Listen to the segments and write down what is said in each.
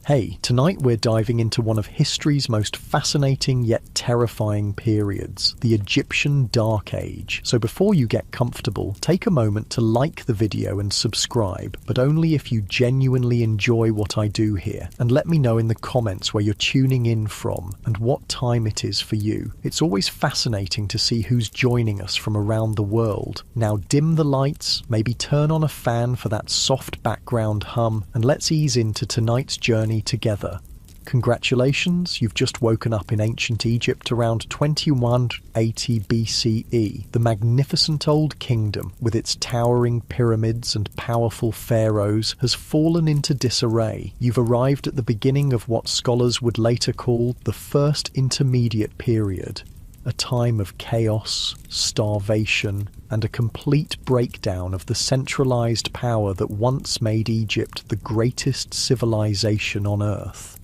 Hey, tonight we're diving into one of history's most fascinating yet terrifying periods, the Egyptian Dark Age. So before you get comfortable, take a moment to like the video and subscribe, but only if you genuinely enjoy what I do here. And let me know in the comments where you're tuning in from and what time it is for you. It's always fascinating to see who's joining us from around the world. Now dim the lights, maybe turn on a fan for that soft background hum, and let's ease into tonight's journey together. Congratulations, you've just woken up in ancient Egypt around 2180 BCE. The magnificent old kingdom, with its towering pyramids and powerful pharaohs, has fallen into disarray. You've arrived at the beginning of what scholars would later call the First Intermediate Period, a time of chaos, starvation, and a complete breakdown of the centralized power that once made Egypt the greatest civilization on Earth.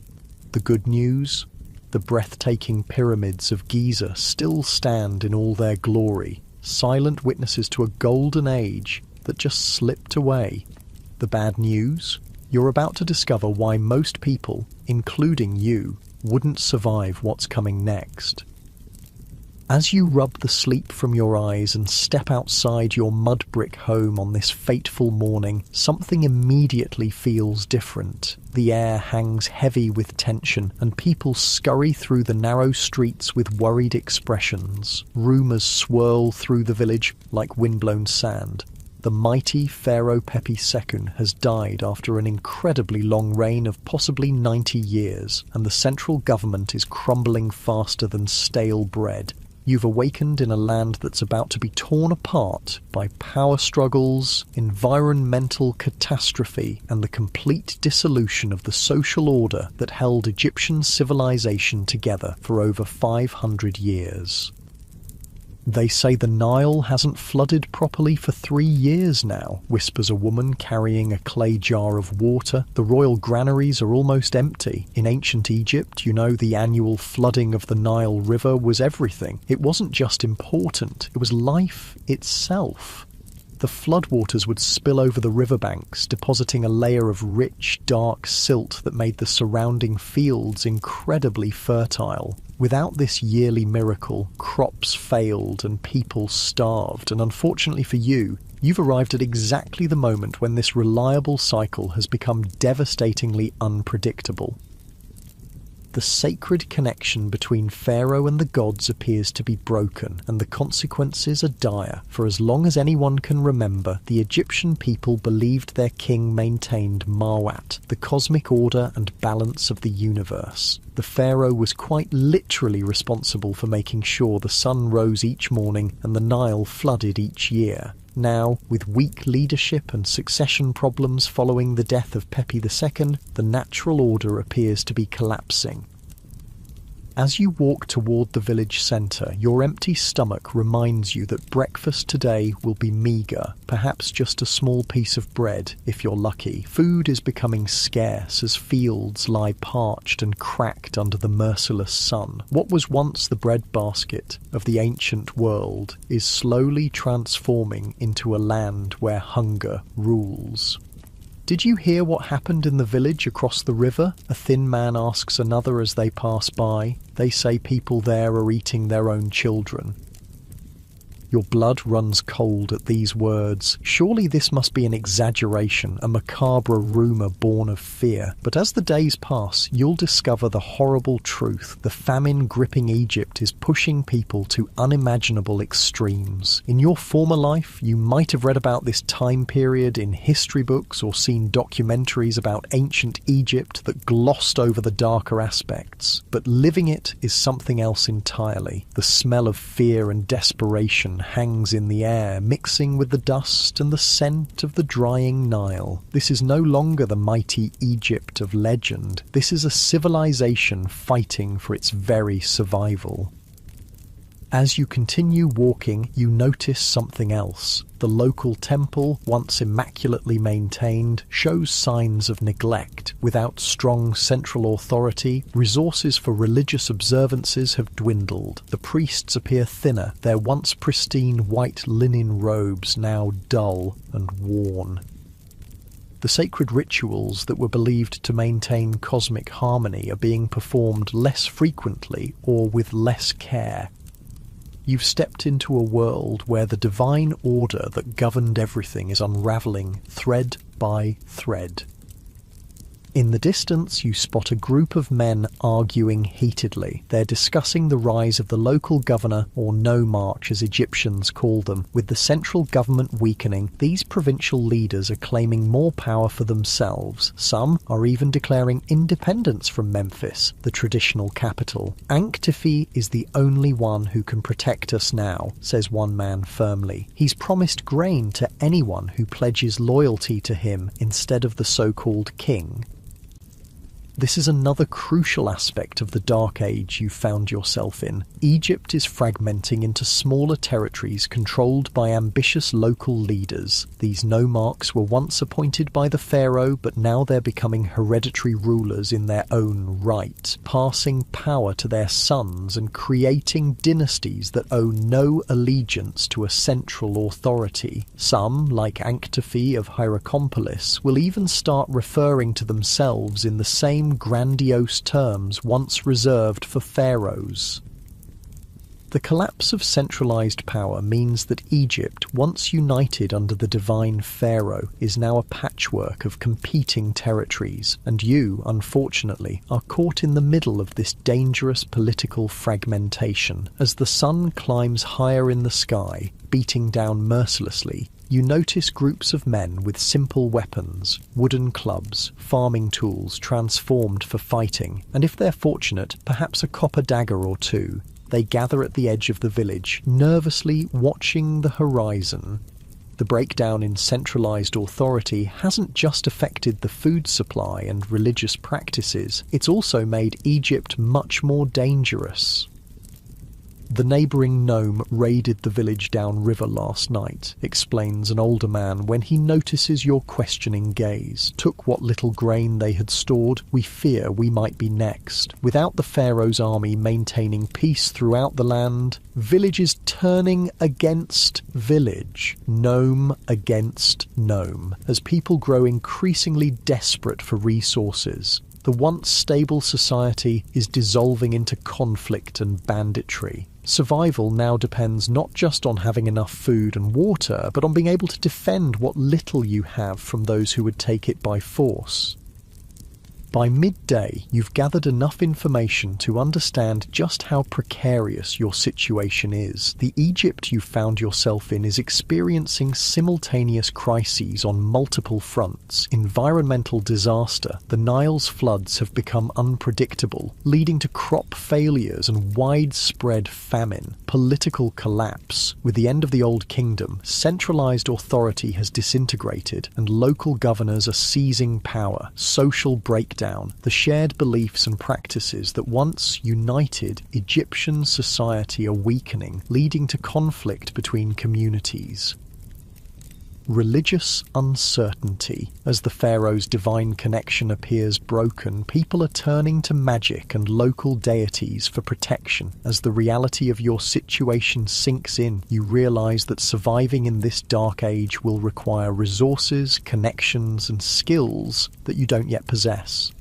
The good news? The breathtaking pyramids of Giza still stand in all their glory, silent witnesses to a golden age that just slipped away. The bad news? You're about to discover why most people, including you, wouldn't survive what's coming next. As you rub the sleep from your eyes and step outside your mud brick home on this fateful morning, something immediately feels different. The air hangs heavy with tension, and people scurry through the narrow streets with worried expressions. Rumours swirl through the village like windblown sand. The mighty Pharaoh Pepi II has died after an incredibly long reign of possibly 90 years, and the central government is crumbling faster than stale bread. You've awakened in a land that's about to be torn apart by power struggles, environmental catastrophe, and the complete dissolution of the social order that held Egyptian civilization together for over 500 years. They say the Nile hasn't flooded properly for 3 years now, whispers a woman carrying a clay jar of water. The royal granaries are almost empty. In ancient Egypt, the annual flooding of the Nile River was everything. It wasn't just important, it was life itself. The floodwaters would spill over the riverbanks, depositing a layer of rich, dark silt that made the surrounding fields incredibly fertile. Without this yearly miracle, crops failed and people starved, and unfortunately for you, you've arrived at exactly the moment when this reliable cycle has become devastatingly unpredictable. The sacred connection between Pharaoh and the gods appears to be broken, and the consequences are dire. For as long as anyone can remember, the Egyptian people believed their king maintained Mawat, the cosmic order and balance of the universe. The Pharaoh was quite literally responsible for making sure the sun rose each morning and the Nile flooded each year. Now, with weak leadership and succession problems following the death of Pepi II, the natural order appears to be collapsing. As you walk toward the village centre, your empty stomach reminds you that breakfast today will be meagre, perhaps just a small piece of bread, if you're lucky. Food is becoming scarce as fields lie parched and cracked under the merciless sun. What was once the breadbasket of the ancient world is slowly transforming into a land where hunger rules. Did you hear what happened in the village across the river? A thin man asks another as they pass by. They say people there are eating their own children. Your blood runs cold at these words. Surely this must be an exaggeration, a macabre rumour born of fear. But as the days pass, you'll discover the horrible truth. The famine gripping Egypt is pushing people to unimaginable extremes. In your former life, you might have read about this time period in history books or seen documentaries about ancient Egypt that glossed over the darker aspects. But living it is something else entirely. The smell of fear and desperation hangs in the air, mixing with the dust and the scent of the drying Nile. This is no longer the mighty Egypt of legend. This is a civilization fighting for its very survival. As you continue walking, you notice something else. The local temple, once immaculately maintained, shows signs of neglect. Without strong central authority, resources for religious observances have dwindled. The priests appear thinner, their once pristine white linen robes now dull and worn. The sacred rituals that were believed to maintain cosmic harmony are being performed less frequently or with less care. You've stepped into a world where the divine order that governed everything is unraveling thread by thread. In the distance, you spot a group of men arguing heatedly. They're discussing the rise of the local governor, or nomarch as Egyptians call them. With the central government weakening, these provincial leaders are claiming more power for themselves. Some are even declaring independence from Memphis, the traditional capital. Anktifi is the only one who can protect us now, says one man firmly. He's promised grain to anyone who pledges loyalty to him instead of the so-called king. This is another crucial aspect of the Dark Age you found yourself in. Egypt is fragmenting into smaller territories controlled by ambitious local leaders. These nomarchs were once appointed by the pharaoh, but now they're becoming hereditary rulers in their own right, passing power to their sons and creating dynasties that owe no allegiance to a central authority. Some, like Anktifi of Hierakonpolis, will even start referring to themselves in the same grandiose terms once reserved for pharaohs. The collapse of centralized power means that Egypt, once united under the divine pharaoh, is now a patchwork of competing territories, and you, unfortunately, are caught in the middle of this dangerous political fragmentation. As the sun climbs higher in the sky, beating down mercilessly, you notice groups of men with simple weapons, wooden clubs, farming tools transformed for fighting, and if they're fortunate, perhaps a copper dagger or two. They gather at the edge of the village, nervously watching the horizon. The breakdown in centralized authority hasn't just affected the food supply and religious practices, it's also made Egypt much more dangerous. The neighbouring gnome raided the village downriver last night, explains an older man when he notices your questioning gaze. Took what little grain they had stored. We fear we might be next. Without the pharaoh's army maintaining peace throughout the land, village is turning against village, gnome against gnome, as people grow increasingly desperate for resources. The once stable society is dissolving into conflict and banditry. Survival now depends not just on having enough food and water, but on being able to defend what little you have from those who would take it by force. By midday, you've gathered enough information to understand just how precarious your situation is. The Egypt you found yourself in is experiencing simultaneous crises on multiple fronts. Environmental disaster. The Nile's floods have become unpredictable, leading to crop failures and widespread famine. Political collapse. With the end of the Old Kingdom, centralized authority has disintegrated, and local governors are seizing power. Social breakdown. The shared beliefs and practices that once united Egyptian society are weakening, leading to conflict between communities. Religious uncertainty. As the pharaoh's divine connection appears broken, people are turning to magic and local deities for protection. As the reality of your situation sinks in, you realize that surviving in this dark age will require resources, connections, and skills that you don't yet possess.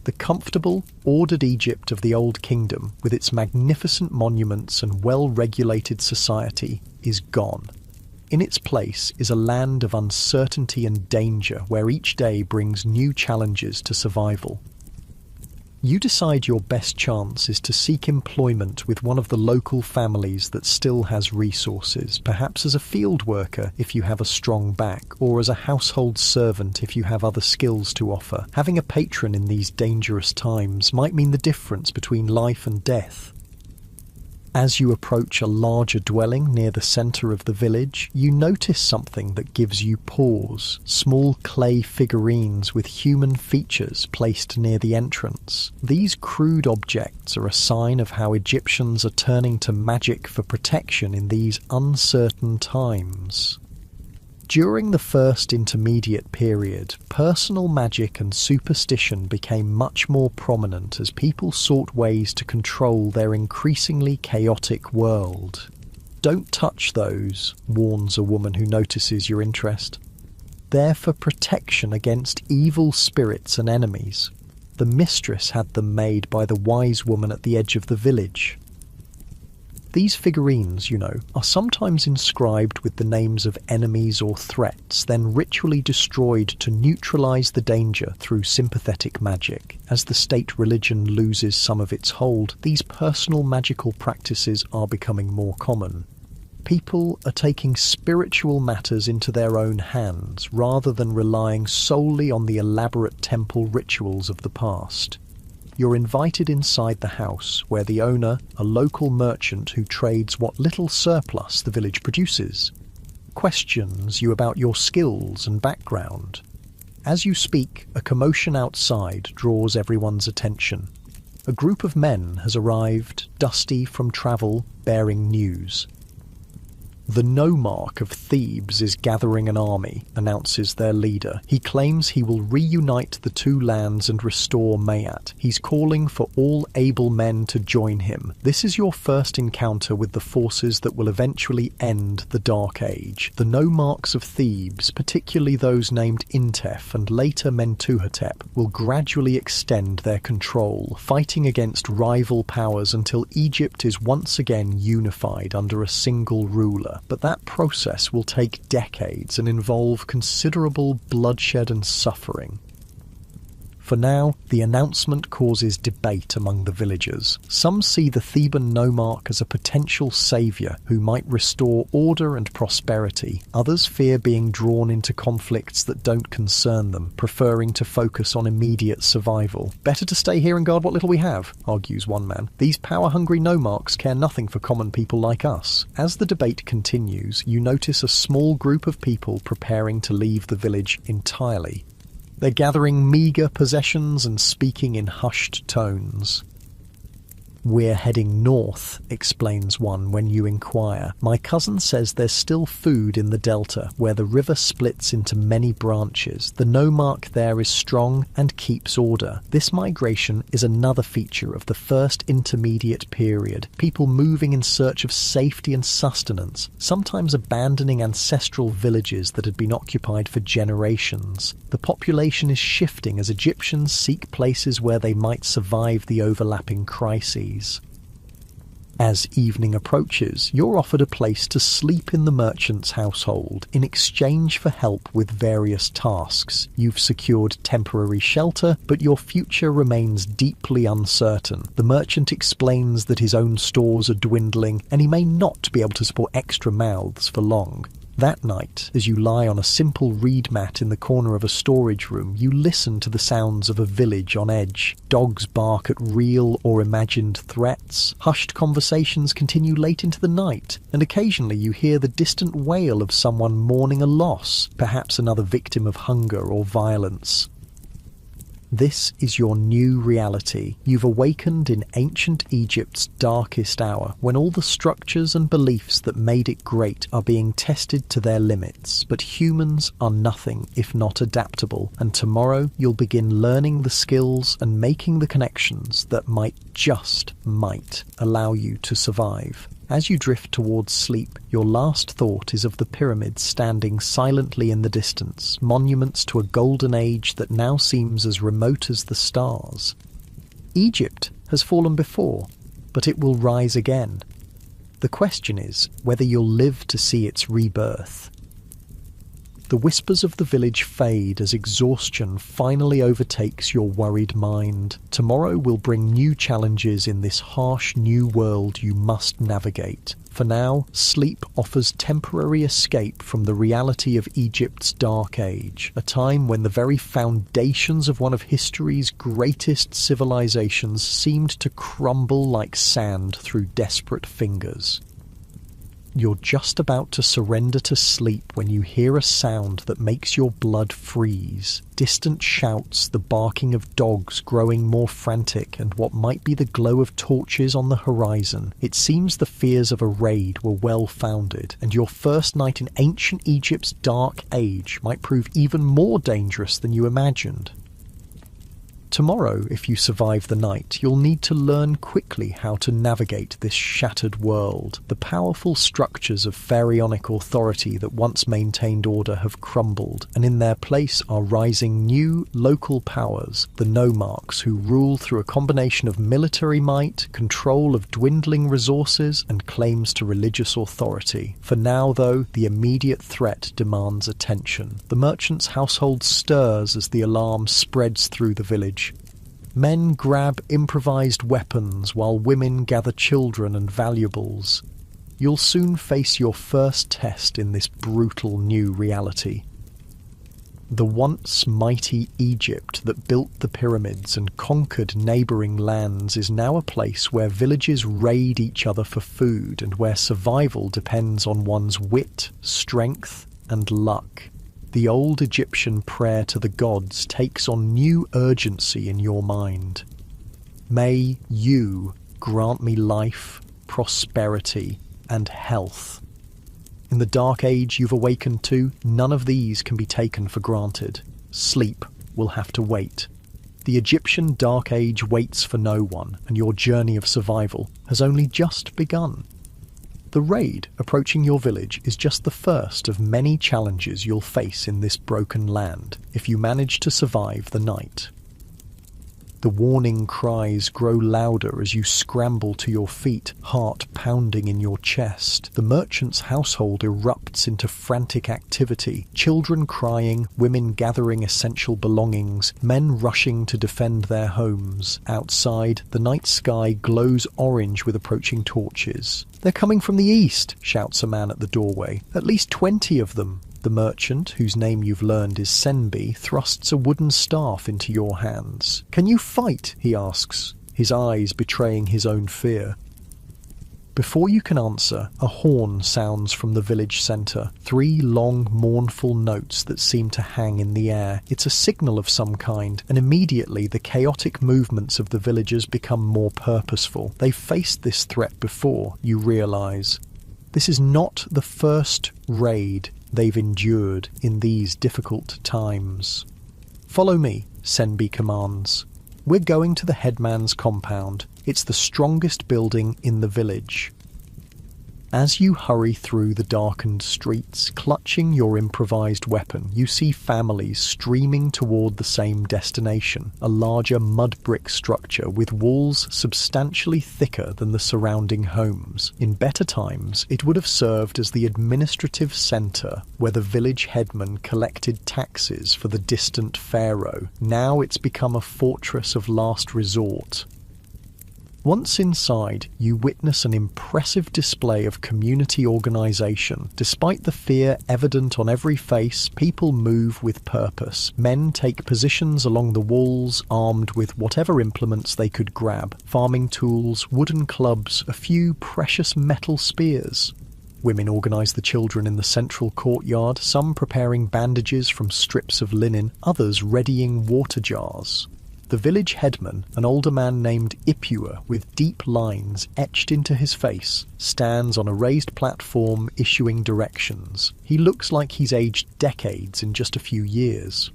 The comfortable, ordered Egypt of the Old Kingdom, with its magnificent monuments and well-regulated society, is gone. In its place is a land of uncertainty and danger where each day brings new challenges to survival. You decide your best chance is to seek employment with one of the local families that still has resources, perhaps as a field worker if you have a strong back, or as a household servant if you have other skills to offer. Having a patron in these dangerous times might mean the difference between life and death. As you approach a larger dwelling near the centre of the village, you notice something that gives you pause. Small clay figurines with human features placed near the entrance. These crude objects are a sign of how Egyptians are turning to magic for protection in these uncertain times. During the First Intermediate Period, personal magic and superstition became much more prominent as people sought ways to control their increasingly chaotic world. "Don't touch those," warns a woman who notices your interest. there for protection against evil spirits and enemies. The mistress had them made by the wise woman at the edge of the village. These figurines, are sometimes inscribed with the names of enemies or threats, then ritually destroyed to neutralize the danger through sympathetic magic. As the state religion loses some of its hold, these personal magical practices are becoming more common. People are taking spiritual matters into their own hands rather than relying solely on the elaborate temple rituals of the past. You're invited inside the house where the owner, a local merchant who trades what little surplus the village produces, questions you about your skills and background. As you speak, a commotion outside draws everyone's attention. A group of men has arrived, dusty from travel, bearing news. The nomarch of Thebes is gathering an army, announces their leader. He claims he will reunite the two lands and restore Mayat. He's calling for all able men to join him. This is your first encounter with the forces that will eventually end the Dark Age. The nomarchs of Thebes, particularly those named Intef and later Mentuhotep, will gradually extend their control, fighting against rival powers until Egypt is once again unified under a single ruler. But that process will take decades and involve considerable bloodshed and suffering. For now, the announcement causes debate among the villagers. Some see the Theban nomarch as a potential saviour who might restore order and prosperity. Others fear being drawn into conflicts that don't concern them, preferring to focus on immediate survival. Better to stay here and guard what little we have, argues one man. These power-hungry nomarchs care nothing for common people like us. As the debate continues, you notice a small group of people preparing to leave the village entirely. They're gathering meagre possessions and speaking in hushed tones. "We're heading north," explains one when you inquire. "My cousin says there's still food in the delta, where the river splits into many branches. The nomarch there is strong and keeps order." This migration is another feature of the first intermediate period. People moving in search of safety and sustenance, sometimes abandoning ancestral villages that had been occupied for generations. The population is shifting as Egyptians seek places where they might survive the overlapping crises. As evening approaches, you're offered a place to sleep in the merchant's household in exchange for help with various tasks. You've secured temporary shelter, but your future remains deeply uncertain. The merchant explains that his own stores are dwindling, and he may not be able to support extra mouths for long. That night, as you lie on a simple reed mat in the corner of a storage room, you listen to the sounds of a village on edge. Dogs bark at real or imagined threats. Hushed conversations continue late into the night, and occasionally you hear the distant wail of someone mourning a loss, perhaps another victim of hunger or violence. This is your new reality. You've awakened in ancient Egypt's darkest hour, when all the structures and beliefs that made it great are being tested to their limits. But humans are nothing if not adaptable, and tomorrow you'll begin learning the skills and making the connections that might allow you to survive. As you drift towards sleep, your last thought is of the pyramids standing silently in the distance, monuments to a golden age that now seems as remote as the stars. Egypt has fallen before, but it will rise again. The question is whether you'll live to see its rebirth. The whispers of the village fade as exhaustion finally overtakes your worried mind. Tomorrow will bring new challenges in this harsh new world you must navigate. For now, sleep offers temporary escape from the reality of Egypt's Dark Age, a time when the very foundations of one of history's greatest civilizations seemed to crumble like sand through desperate fingers. You're just about to surrender to sleep when you hear a sound that makes your blood freeze. Distant shouts, the barking of dogs growing more frantic, and what might be the glow of torches on the horizon. It seems the fears of a raid were well founded, and your first night in ancient Egypt's Dark Age might prove even more dangerous than you imagined. Tomorrow, if you survive the night, you'll need to learn quickly how to navigate this shattered world. The powerful structures of pharaonic authority that once maintained order have crumbled, and in their place are rising new local powers, the nomarchs, who rule through a combination of military might, control of dwindling resources, and claims to religious authority. For now, though, the immediate threat demands attention. The merchant's household stirs as the alarm spreads through the village. Men grab improvised weapons while women gather children and valuables. You'll soon face your first test in this brutal new reality. The once mighty Egypt that built the pyramids and conquered neighbouring lands is now a place where villages raid each other for food and where survival depends on one's wit, strength, and luck. The old Egyptian prayer to the gods takes on new urgency in your mind. May you grant me life, prosperity, and health. In the dark age you've awakened to, none of these can be taken for granted. Sleep will have to wait. The Egyptian dark age waits for no one, and your journey of survival has only just begun. The raid approaching your village is just the first of many challenges you'll face in this broken land if you manage to survive the night. The warning cries grow louder as you scramble to your feet, heart pounding in your chest. The merchant's household erupts into frantic activity, children crying, women gathering essential belongings, men rushing to defend their homes. Outside, the night sky glows orange with approaching torches. "They're coming from the east," shouts a man at the doorway. "At least 20 of them." The merchant, whose name you've learned is Senbi, thrusts a wooden staff into your hands. "Can you fight?" he asks, his eyes betraying his own fear. Before you can answer, a horn sounds from the village centre, 3 long, mournful notes that seem to hang in the air. It's a signal of some kind, and immediately the chaotic movements of the villagers become more purposeful. They've faced this threat before, you realise. This is not the first raid they've endured in these difficult times. "Follow me," Senbi commands. "We're going to the headman's compound. It's the strongest building in the village." As you hurry through the darkened streets, clutching your improvised weapon, you see families streaming toward the same destination, a larger mud brick structure with walls substantially thicker than the surrounding homes. In better times, it would have served as the administrative centre where the village headman collected taxes for the distant pharaoh. Now it's become a fortress of last resort. Once inside, you witness an impressive display of community organisation. Despite the fear evident on every face, people move with purpose. Men take positions along the walls, armed with whatever implements they could grab. Farming tools, wooden clubs, a few precious metal spears. Women organise the children in the central courtyard, some preparing bandages from strips of linen, others readying water jars. The village headman, an older man named Ipua with deep lines etched into his face, stands on a raised platform issuing directions. He looks like he's aged decades in just a few years.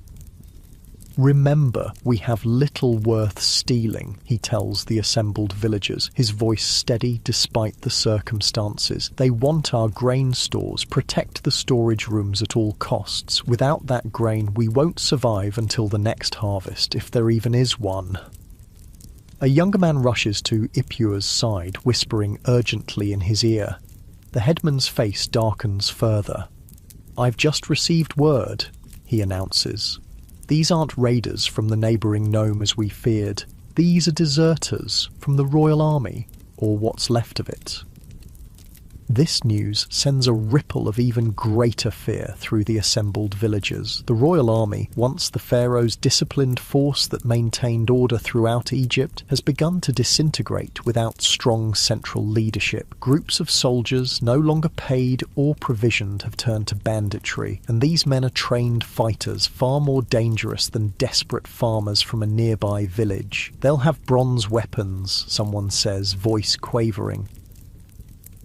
"Remember, we have little worth stealing," he tells the assembled villagers, his voice steady despite the circumstances. "They want our grain stores. Protect the storage rooms at all costs. Without that grain, we won't survive until the next harvest, if there even is one." A younger man rushes to Ipua's side, whispering urgently in his ear. The headman's face darkens further. "I've just received word," he announces. "These aren't raiders from the neighbouring nome as we feared. These are deserters from the royal army, or what's left of it." This news sends a ripple of even greater fear through the assembled villagers. The royal army, once the pharaoh's disciplined force that maintained order throughout Egypt, has begun to disintegrate without strong central leadership. Groups of soldiers, no longer paid or provisioned, have turned to banditry, and these men are trained fighters, far more dangerous than desperate farmers from a nearby village. "They'll have bronze weapons," someone says, voice quavering.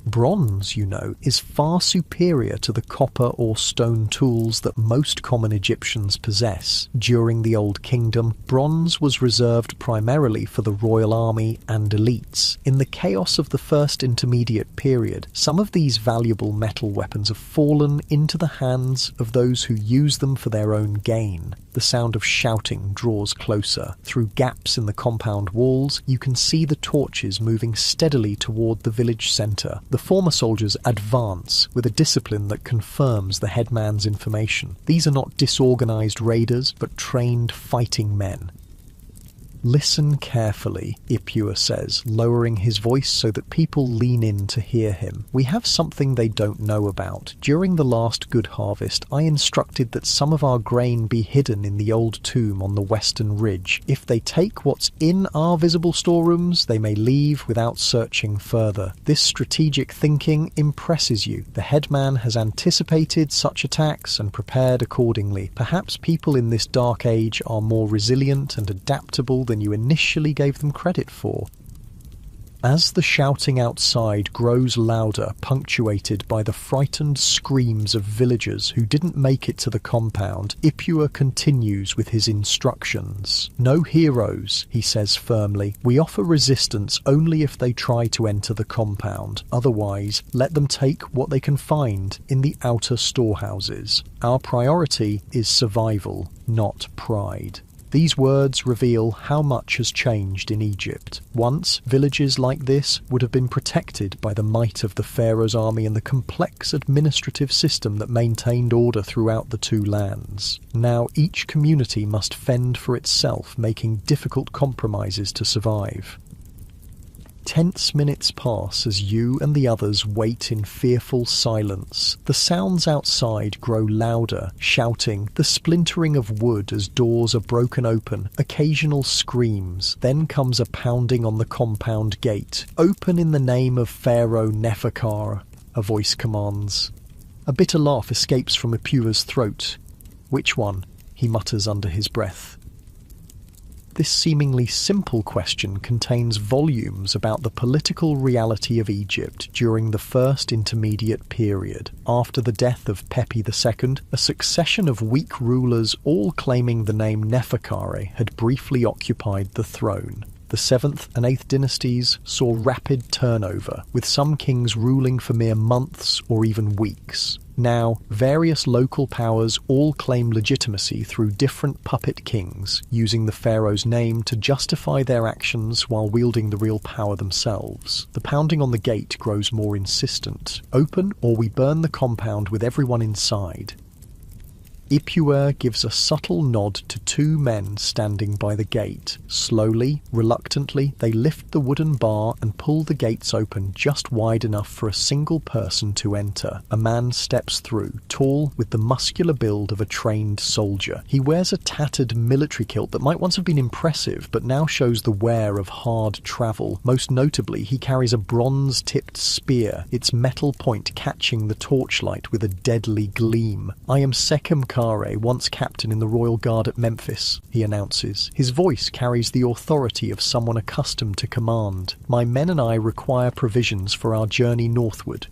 Bronze, you know, is far superior to the copper or stone tools that most common Egyptians possess. During the Old Kingdom, bronze was reserved primarily for the royal army and elites. In the chaos of the First Intermediate period, some of these valuable metal weapons have fallen into the hands of those who use them for their own gain. The sound of shouting draws closer. Through gaps in the compound walls, you can see the torches moving steadily toward the village centre. The former soldiers advance with a discipline that confirms the headman's information. These are not disorganised raiders, but trained fighting men. "Listen carefully," Ipua says, lowering his voice so that people lean in to hear him. "We have something they don't know about. During the last good harvest, I instructed that some of our grain be hidden in the old tomb on the western ridge. If they take what's in our visible storerooms, they may leave without searching further. This strategic thinking impresses you. The headman has anticipated such attacks and prepared accordingly. Perhaps people in this dark age are more resilient and adaptable than you initially gave them credit for." As the shouting outside grows louder, punctuated by the frightened screams of villagers who didn't make it to the compound, Ipua continues with his instructions. "No heroes," he says firmly. "We offer resistance only if they try to enter the compound. Otherwise, let them take what they can find in the outer storehouses. Our priority is survival, not pride." These words reveal how much has changed in Egypt. Once, villages like this would have been protected by the might of the pharaoh's army and the complex administrative system that maintained order throughout the two lands. Now each community must fend for itself, making difficult compromises to survive. Tense minutes pass as you and the others wait in fearful silence. The sounds outside grow louder, shouting, the splintering of wood as doors are broken open, occasional screams. Then comes a pounding on the compound gate. "Open in the name of Pharaoh Neferkar," a voice commands. A bitter laugh escapes from Ipua's throat. "Which one?" he mutters under his breath. This seemingly simple question contains volumes about the political reality of Egypt during the First Intermediate period. After the death of Pepi II, a succession of weak rulers, all claiming the name Neferkare, had briefly occupied the throne. The 7th and 8th dynasties saw rapid turnover, with some kings ruling for mere months or even weeks. Now, various local powers all claim legitimacy through different puppet kings, using the pharaoh's name to justify their actions while wielding the real power themselves. The pounding on the gate grows more insistent. "Open, or we burn the compound with everyone inside." Ipua gives a subtle nod to two men standing by the gate. Slowly, reluctantly, they lift the wooden bar and pull the gates open just wide enough for a single person to enter. A man steps through, tall, with the muscular build of a trained soldier. He wears a tattered military kilt that might once have been impressive, but now shows the wear of hard travel. Most notably, he carries a bronze-tipped spear, its metal point catching the torchlight with a deadly gleam. "I am Sekhem Kare, once captain in the Royal Guard at Memphis," he announces. His voice carries the authority of someone accustomed to command. "My men and I require provisions for our journey northward."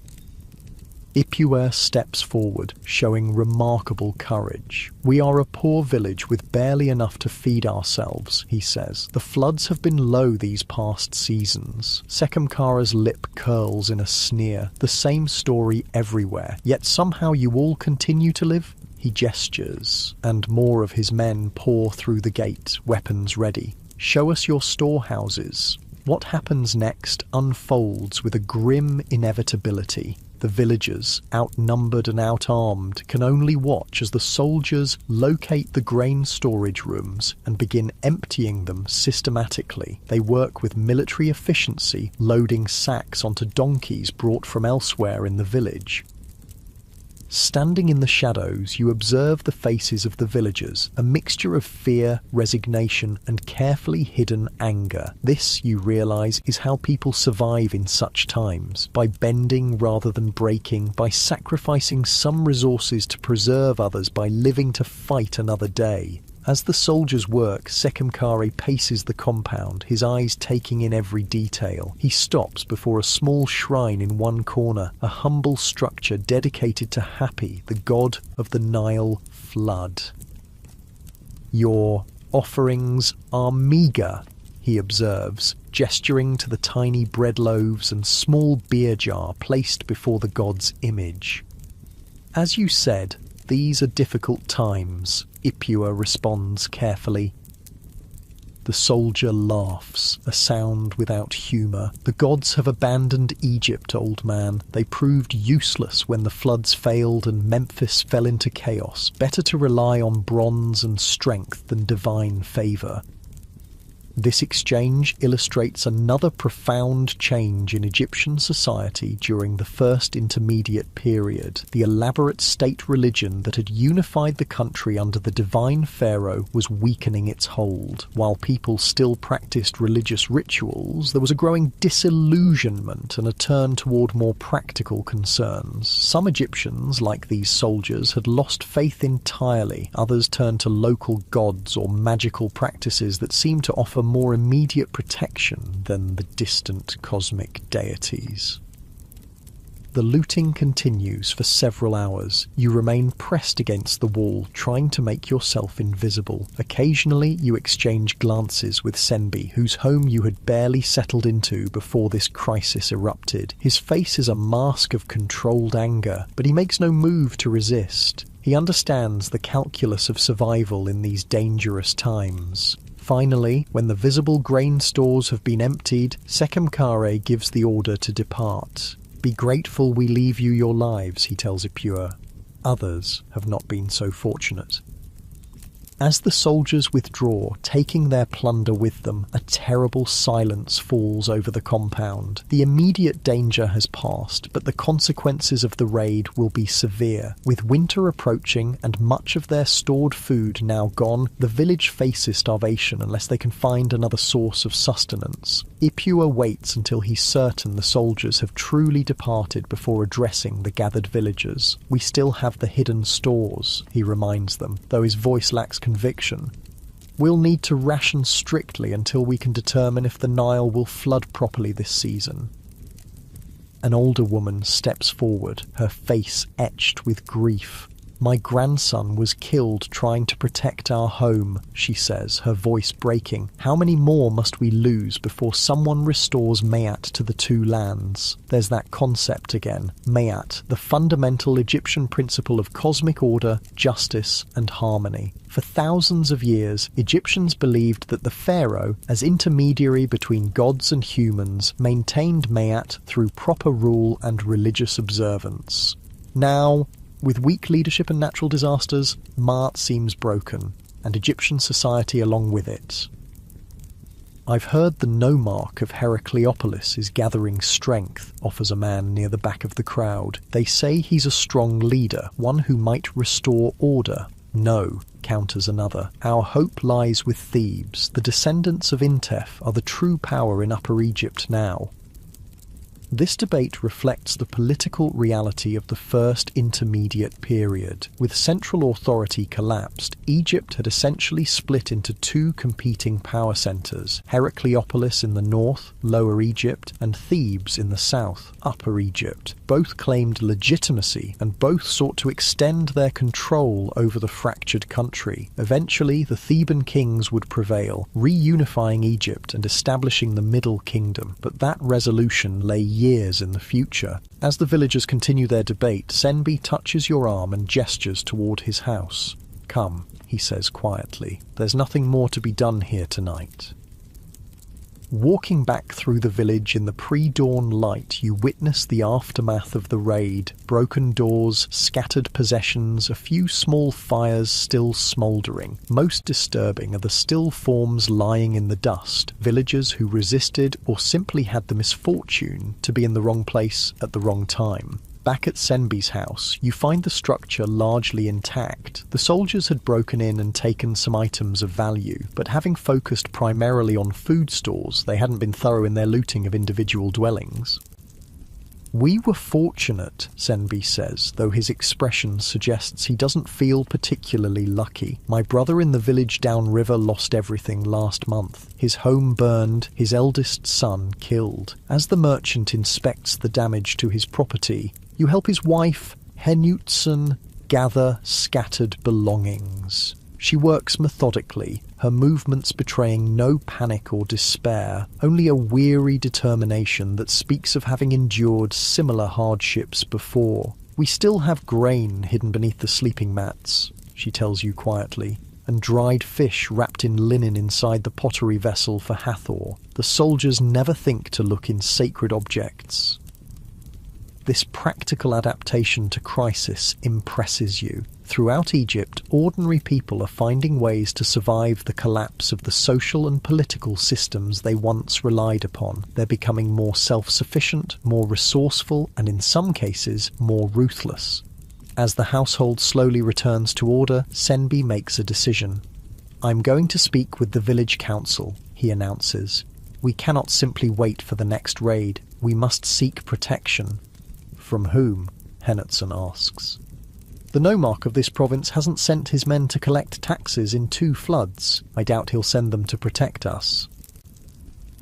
Ipua steps forward, showing remarkable courage. "We are a poor village with barely enough to feed ourselves," he says. "The floods have been low these past seasons." Sekhem Kara's lip curls in a sneer. "The same story everywhere. Yet somehow you all continue to live?" He gestures, and more of his men pour through the gate, weapons ready. "Show us your storehouses." What happens next unfolds with a grim inevitability. The villagers, outnumbered and outarmed, can only watch as the soldiers locate the grain storage rooms and begin emptying them systematically. They work with military efficiency, loading sacks onto donkeys brought from elsewhere in the village. Standing in the shadows, you observe the faces of the villagers, a mixture of fear, resignation, and carefully hidden anger. This, you realize, is how people survive in such times, by bending rather than breaking, by sacrificing some resources to preserve others, by living to fight another day. As the soldiers work, Sekimkare paces the compound, his eyes taking in every detail. He stops before a small shrine in one corner, a humble structure dedicated to Hapi, the god of the Nile flood. "Your offerings are meagre," he observes, gesturing to the tiny bread loaves and small beer jar placed before the god's image. "As you said, these are difficult times," Ipua responds carefully. The soldier laughs, a sound without humour. "The gods have abandoned Egypt, old man. They proved useless when the floods failed and Memphis fell into chaos. Better to rely on bronze and strength than divine favour." This exchange illustrates another profound change in Egyptian society during the First Intermediate Period. The elaborate state religion that had unified the country under the divine pharaoh was weakening its hold. While people still practiced religious rituals, there was a growing disillusionment and a turn toward more practical concerns. Some Egyptians, like these soldiers, had lost faith entirely. Others turned to local gods or magical practices that seemed to offer more immediate protection than the distant cosmic deities. The looting continues for several hours. You remain pressed against the wall, trying to make yourself invisible. Occasionally you exchange glances with Senbi, whose home you had barely settled into before this crisis erupted. His face is a mask of controlled anger, but he makes no move to resist. He understands the calculus of survival in these dangerous times. Finally, when the visible grain stores have been emptied, Sekimkare gives the order to depart. "Be grateful we leave you your lives," he tells Ipua. "Others have not been so fortunate." As the soldiers withdraw, taking their plunder with them, a terrible silence falls over the compound. The immediate danger has passed, but the consequences of the raid will be severe. With winter approaching and much of their stored food now gone, the village faces starvation unless they can find another source of sustenance. Ipua waits until he's certain the soldiers have truly departed before addressing the gathered villagers. "We still have the hidden stores," he reminds them, though his voice lacks conviction. "We'll need to ration strictly until we can determine if the Nile will flood properly this season." An older woman steps forward, her face etched with grief. "My grandson was killed trying to protect our home," she says, her voice breaking. "How many more must we lose before someone restores Mayat to the two lands?" There's that concept again. Mayat, the fundamental Egyptian principle of cosmic order, justice, and harmony. For thousands of years, Egyptians believed that the pharaoh, as intermediary between gods and humans, maintained Mayat through proper rule and religious observance. Now, with weak leadership and natural disasters, Maat seems broken, and Egyptian society along with it. "I've heard the nomarch of Heracleopolis is gathering strength," offers a man near the back of the crowd. "They say he's a strong leader, one who might restore order." "No," counters another. "Our hope lies with Thebes. The descendants of Intef are the true power in Upper Egypt now." This debate reflects the political reality of the First Intermediate Period. With central authority collapsed, Egypt had essentially split into two competing power centres: Heracleopolis in the north, Lower Egypt, and Thebes in the south, Upper Egypt. Both claimed legitimacy, and both sought to extend their control over the fractured country. Eventually, the Theban kings would prevail, reunifying Egypt and establishing the Middle Kingdom. But that resolution lay years in the future. As the villagers continue their debate, Senbi touches your arm and gestures toward his house. "Come," he says quietly. "There's nothing more to be done here tonight." Walking back through the village in the pre-dawn light, you witness the aftermath of the raid. Broken doors, scattered possessions, a few small fires still smouldering. Most disturbing are the still forms lying in the dust, villagers who resisted or simply had the misfortune to be in the wrong place at the wrong time. Back at Senbi's house, you find the structure largely intact. The soldiers had broken in and taken some items of value, but having focused primarily on food stores, they hadn't been thorough in their looting of individual dwellings. "We were fortunate," Senbi says, though his expression suggests he doesn't feel particularly lucky. "My brother in the village downriver lost everything last month. His home burned, his eldest son killed. As the merchant inspects the damage to his property, you help his wife, Henutson, gather scattered belongings. She works methodically, her movements betraying no panic or despair, only a weary determination that speaks of having endured similar hardships before. We still have grain hidden beneath the sleeping mats," she tells you quietly, "and dried fish wrapped in linen inside the pottery vessel for Hathor. The soldiers never think to look in sacred objects." This practical adaptation to crisis impresses you. Throughout Egypt, ordinary people are finding ways to survive the collapse of the social and political systems they once relied upon. They're becoming more self-sufficient, more resourceful, and in some cases, more ruthless. As the household slowly returns to order, Senbi makes a decision. "I'm going to speak with the village council," he announces. "We cannot simply wait for the next raid. We must seek protection." "From whom?" Henutson asks. "The nomarch of this province hasn't sent his men to collect taxes in 2 floods. I doubt he'll send them to protect us."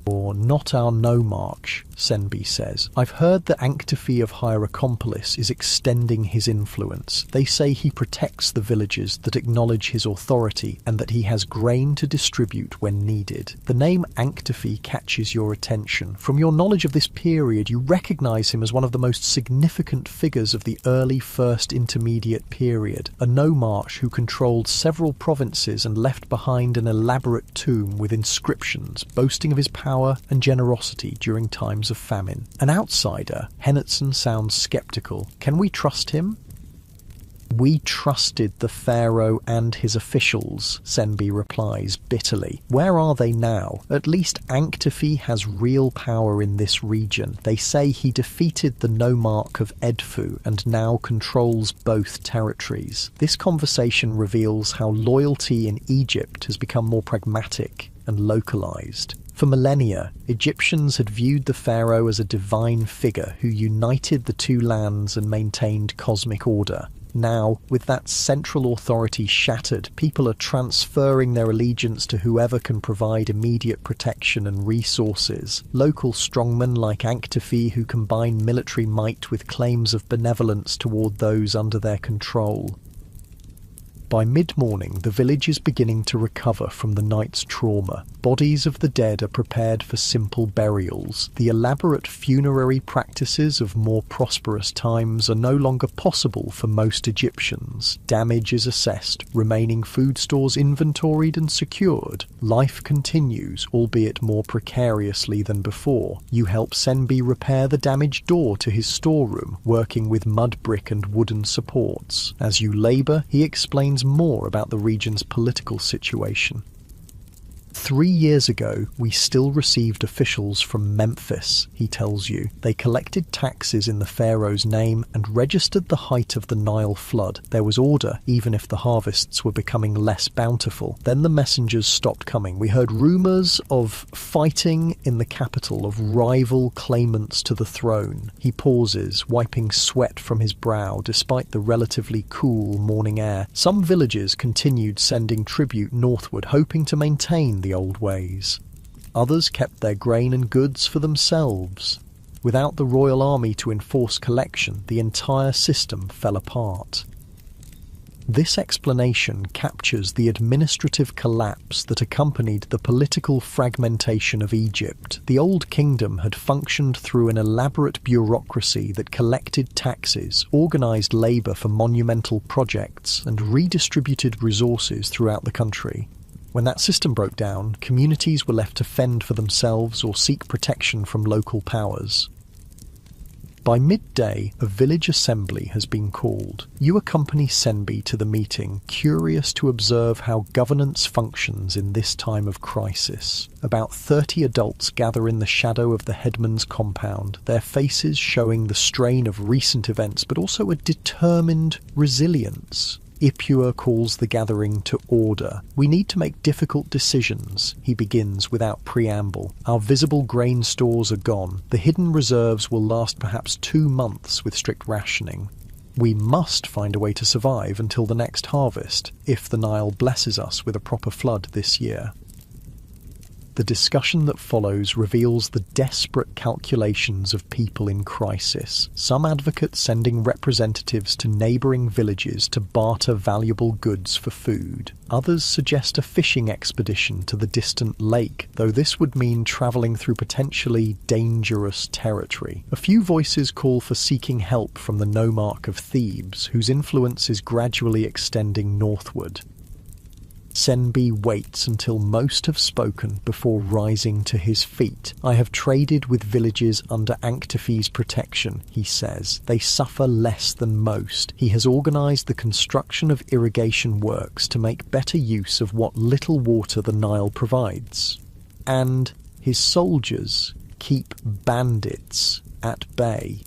"Or not our nomarch," Senbi says. "I've heard that Anktifi of Hierakonpolis is extending his influence. They say he protects the villages that acknowledge his authority and that he has grain to distribute when needed. The name Anktifi catches your attention. From your knowledge of this period, you recognize him as one of the most significant figures of the early First Intermediate period, a nomarch who controlled several provinces and left behind an elaborate tomb with inscriptions boasting of his power and generosity during times of famine. An outsider, Henutson sounds skeptical. Can we trust him?" "We trusted the pharaoh and his officials," Senbi replies bitterly. "Where are they now? At least Anktifi has real power in this region. They say he defeated the nomarch of Edfu and now controls both territories." This conversation reveals how loyalty in Egypt has become more pragmatic and localized. For millennia, Egyptians had viewed the pharaoh as a divine figure who united the 2 lands and maintained cosmic order. Now, with that central authority shattered, people are transferring their allegiance to whoever can provide immediate protection and resources. Local strongmen like Anktifi who combine military might with claims of benevolence toward those under their control. By mid-morning, the village is beginning to recover from the night's trauma. Bodies of the dead are prepared for simple burials. The elaborate funerary practices of more prosperous times are no longer possible for most Egyptians. Damage is assessed, remaining food stores inventoried and secured. Life continues, albeit more precariously than before. You help Senbi repair the damaged door to his storeroom, working with mud brick and wooden supports. As you labour, he explains more about the region's political situation. 3 years ago, we still received officials from Memphis, he tells you. They collected taxes in the pharaoh's name and registered the height of the Nile flood. There was order, even if the harvests were becoming less bountiful. Then the messengers stopped coming. We heard rumours of fighting in the capital, of rival claimants to the throne. He pauses, wiping sweat from his brow despite the relatively cool morning air. Some villages continued sending tribute northward, hoping to maintain the old ways. Others kept their grain and goods for themselves. Without the royal army to enforce collection, the entire system fell apart. This explanation captures the administrative collapse that accompanied the political fragmentation of Egypt. The Old Kingdom had functioned through an elaborate bureaucracy that collected taxes, organized labor for monumental projects, and redistributed resources throughout the country. When that system broke down, communities were left to fend for themselves or seek protection from local powers. By midday, a village assembly has been called. You accompany Senbi to the meeting, curious to observe how governance functions in this time of crisis. About 30 adults gather in the shadow of the headman's compound, their faces showing the strain of recent events, but also a determined resilience. Ipuwer calls the gathering to order. We need to make difficult decisions, he begins without preamble. Our visible grain stores are gone. The hidden reserves will last perhaps 2 months with strict rationing. We must find a way to survive until the next harvest, if the Nile blesses us with a proper flood this year. The discussion that follows reveals the desperate calculations of people in crisis. Some advocate sending representatives to neighbouring villages to barter valuable goods for food. Others suggest a fishing expedition to the distant lake, though this would mean travelling through potentially dangerous territory. A few voices call for seeking help from the nomarch of Thebes, whose influence is gradually extending northward. Senbi waits until most have spoken before rising to his feet. I have traded with villages under Anktefe's protection, he says. They suffer less than most. He has organised the construction of irrigation works to make better use of what little water the Nile provides. And his soldiers keep bandits at bay.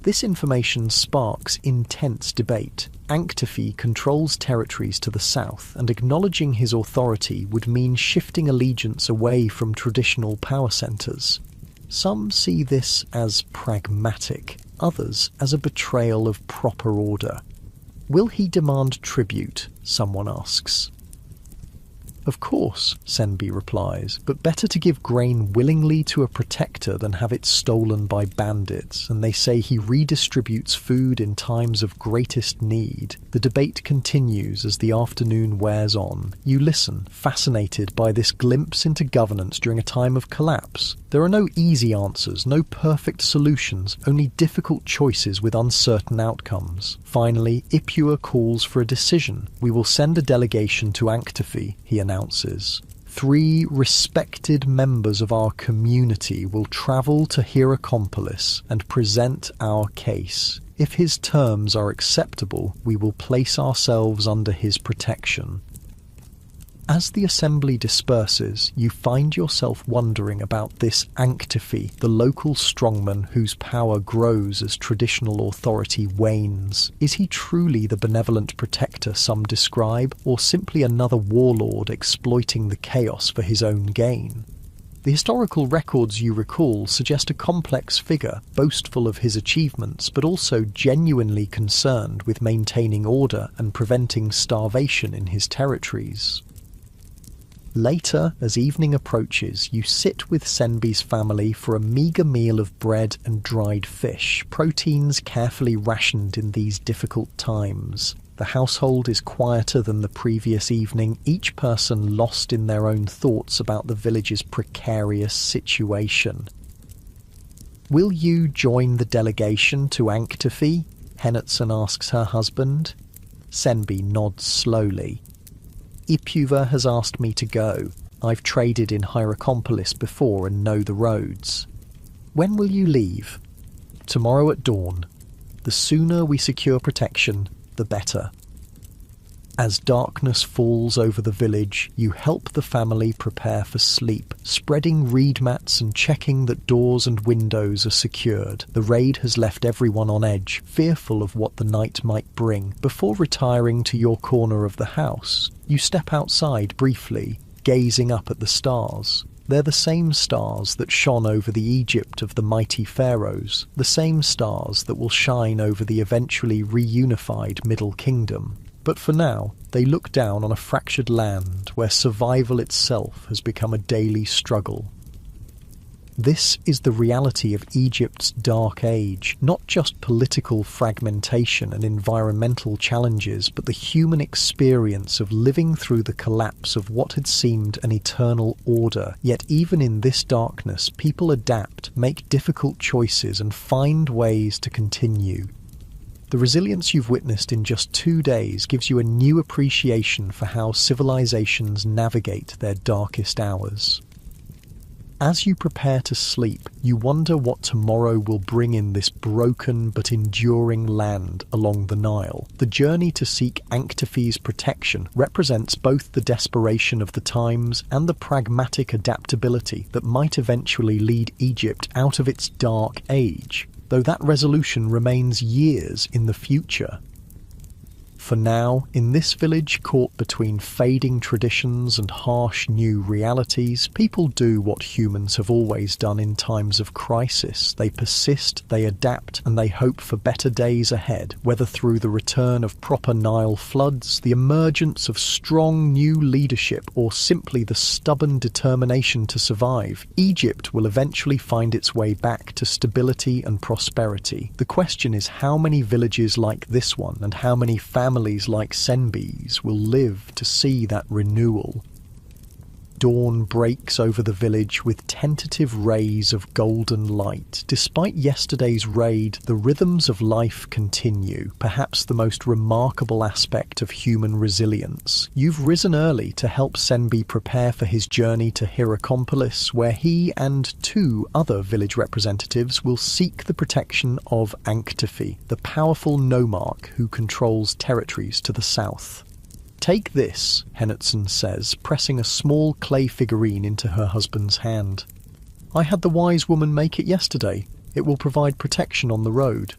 This information sparks intense debate. Anktef controls territories to the south, and acknowledging his authority would mean shifting allegiance away from traditional power centres. Some see this as pragmatic, others as a betrayal of proper order. Will he demand tribute? Someone asks. Of course, Senbi replies, but better to give grain willingly to a protector than have it stolen by bandits, and they say he redistributes food in times of greatest need. The debate continues as the afternoon wears on. You listen, fascinated by this glimpse into governance during a time of collapse. There are no easy answers, no perfect solutions, only difficult choices with uncertain outcomes. Finally, Ipuwer calls for a decision. We will send a delegation to Anktef, he announces. 3 respected members of our community will travel to Hierakonpolis and present our case. If his terms are acceptable, we will place ourselves under his protection. As the assembly disperses, you find yourself wondering about this Anktef, the local strongman whose power grows as traditional authority wanes. Is he truly the benevolent protector some describe, or simply another warlord exploiting the chaos for his own gain? The historical records you recall suggest a complex figure, boastful of his achievements, but also genuinely concerned with maintaining order and preventing starvation in his territories. Later, as evening approaches, you sit with Senbi's family for a meagre meal of bread and dried fish, proteins carefully rationed in these difficult times. The household is quieter than the previous evening, each person lost in their own thoughts about the village's precarious situation. Will you join the delegation to Anktef? Hennetzen asks her husband. Senbi nods slowly. Ipuwer has asked me to go. I've traded in Hierakonpolis before and know the roads. When will you leave? Tomorrow at dawn. The sooner we secure protection, the better. As darkness falls over the village, you help the family prepare for sleep, spreading reed mats and checking that doors and windows are secured. The raid has left everyone on edge, fearful of what the night might bring. Before retiring to your corner of the house, you step outside briefly, gazing up at the stars. They're the same stars that shone over the Egypt of the mighty pharaohs, the same stars that will shine over the eventually reunified Middle Kingdom. But for now, they look down on a fractured land where survival itself has become a daily struggle. This is the reality of Egypt's Dark Age, not just political fragmentation and environmental challenges, but the human experience of living through the collapse of what had seemed an eternal order. Yet even in this darkness, people adapt, make difficult choices, and find ways to continue. The resilience you've witnessed in just 2 days gives you a new appreciation for how civilizations navigate their darkest hours. As you prepare to sleep, you wonder what tomorrow will bring in this broken but enduring land along the Nile. The journey to seek Anktef's protection represents both the desperation of the times and the pragmatic adaptability that might eventually lead Egypt out of its dark age, though that resolution remains years in the future. For now, in this village caught between fading traditions and harsh new realities, people do what humans have always done in times of crisis. They persist, they adapt, and they hope for better days ahead, whether through the return of proper Nile floods, the emergence of strong new leadership, or simply the stubborn determination to survive. Egypt will eventually find its way back to stability and prosperity. The question is how many villages like this one and how many families like Senbi's will live to see that renewal. Dawn breaks over the village with tentative rays of golden light. Despite yesterday's raid, the rhythms of life continue, perhaps the most remarkable aspect of human resilience. You've risen early to help Senbi prepare for his journey to Hierakonpolis, where he and 2 other village representatives will seek the protection of Anktefi, the powerful nomarch who controls territories to the south. "Take this," Henderson says, pressing a small clay figurine into her husband's hand. "I had the wise woman make it yesterday. It will provide protection on the road."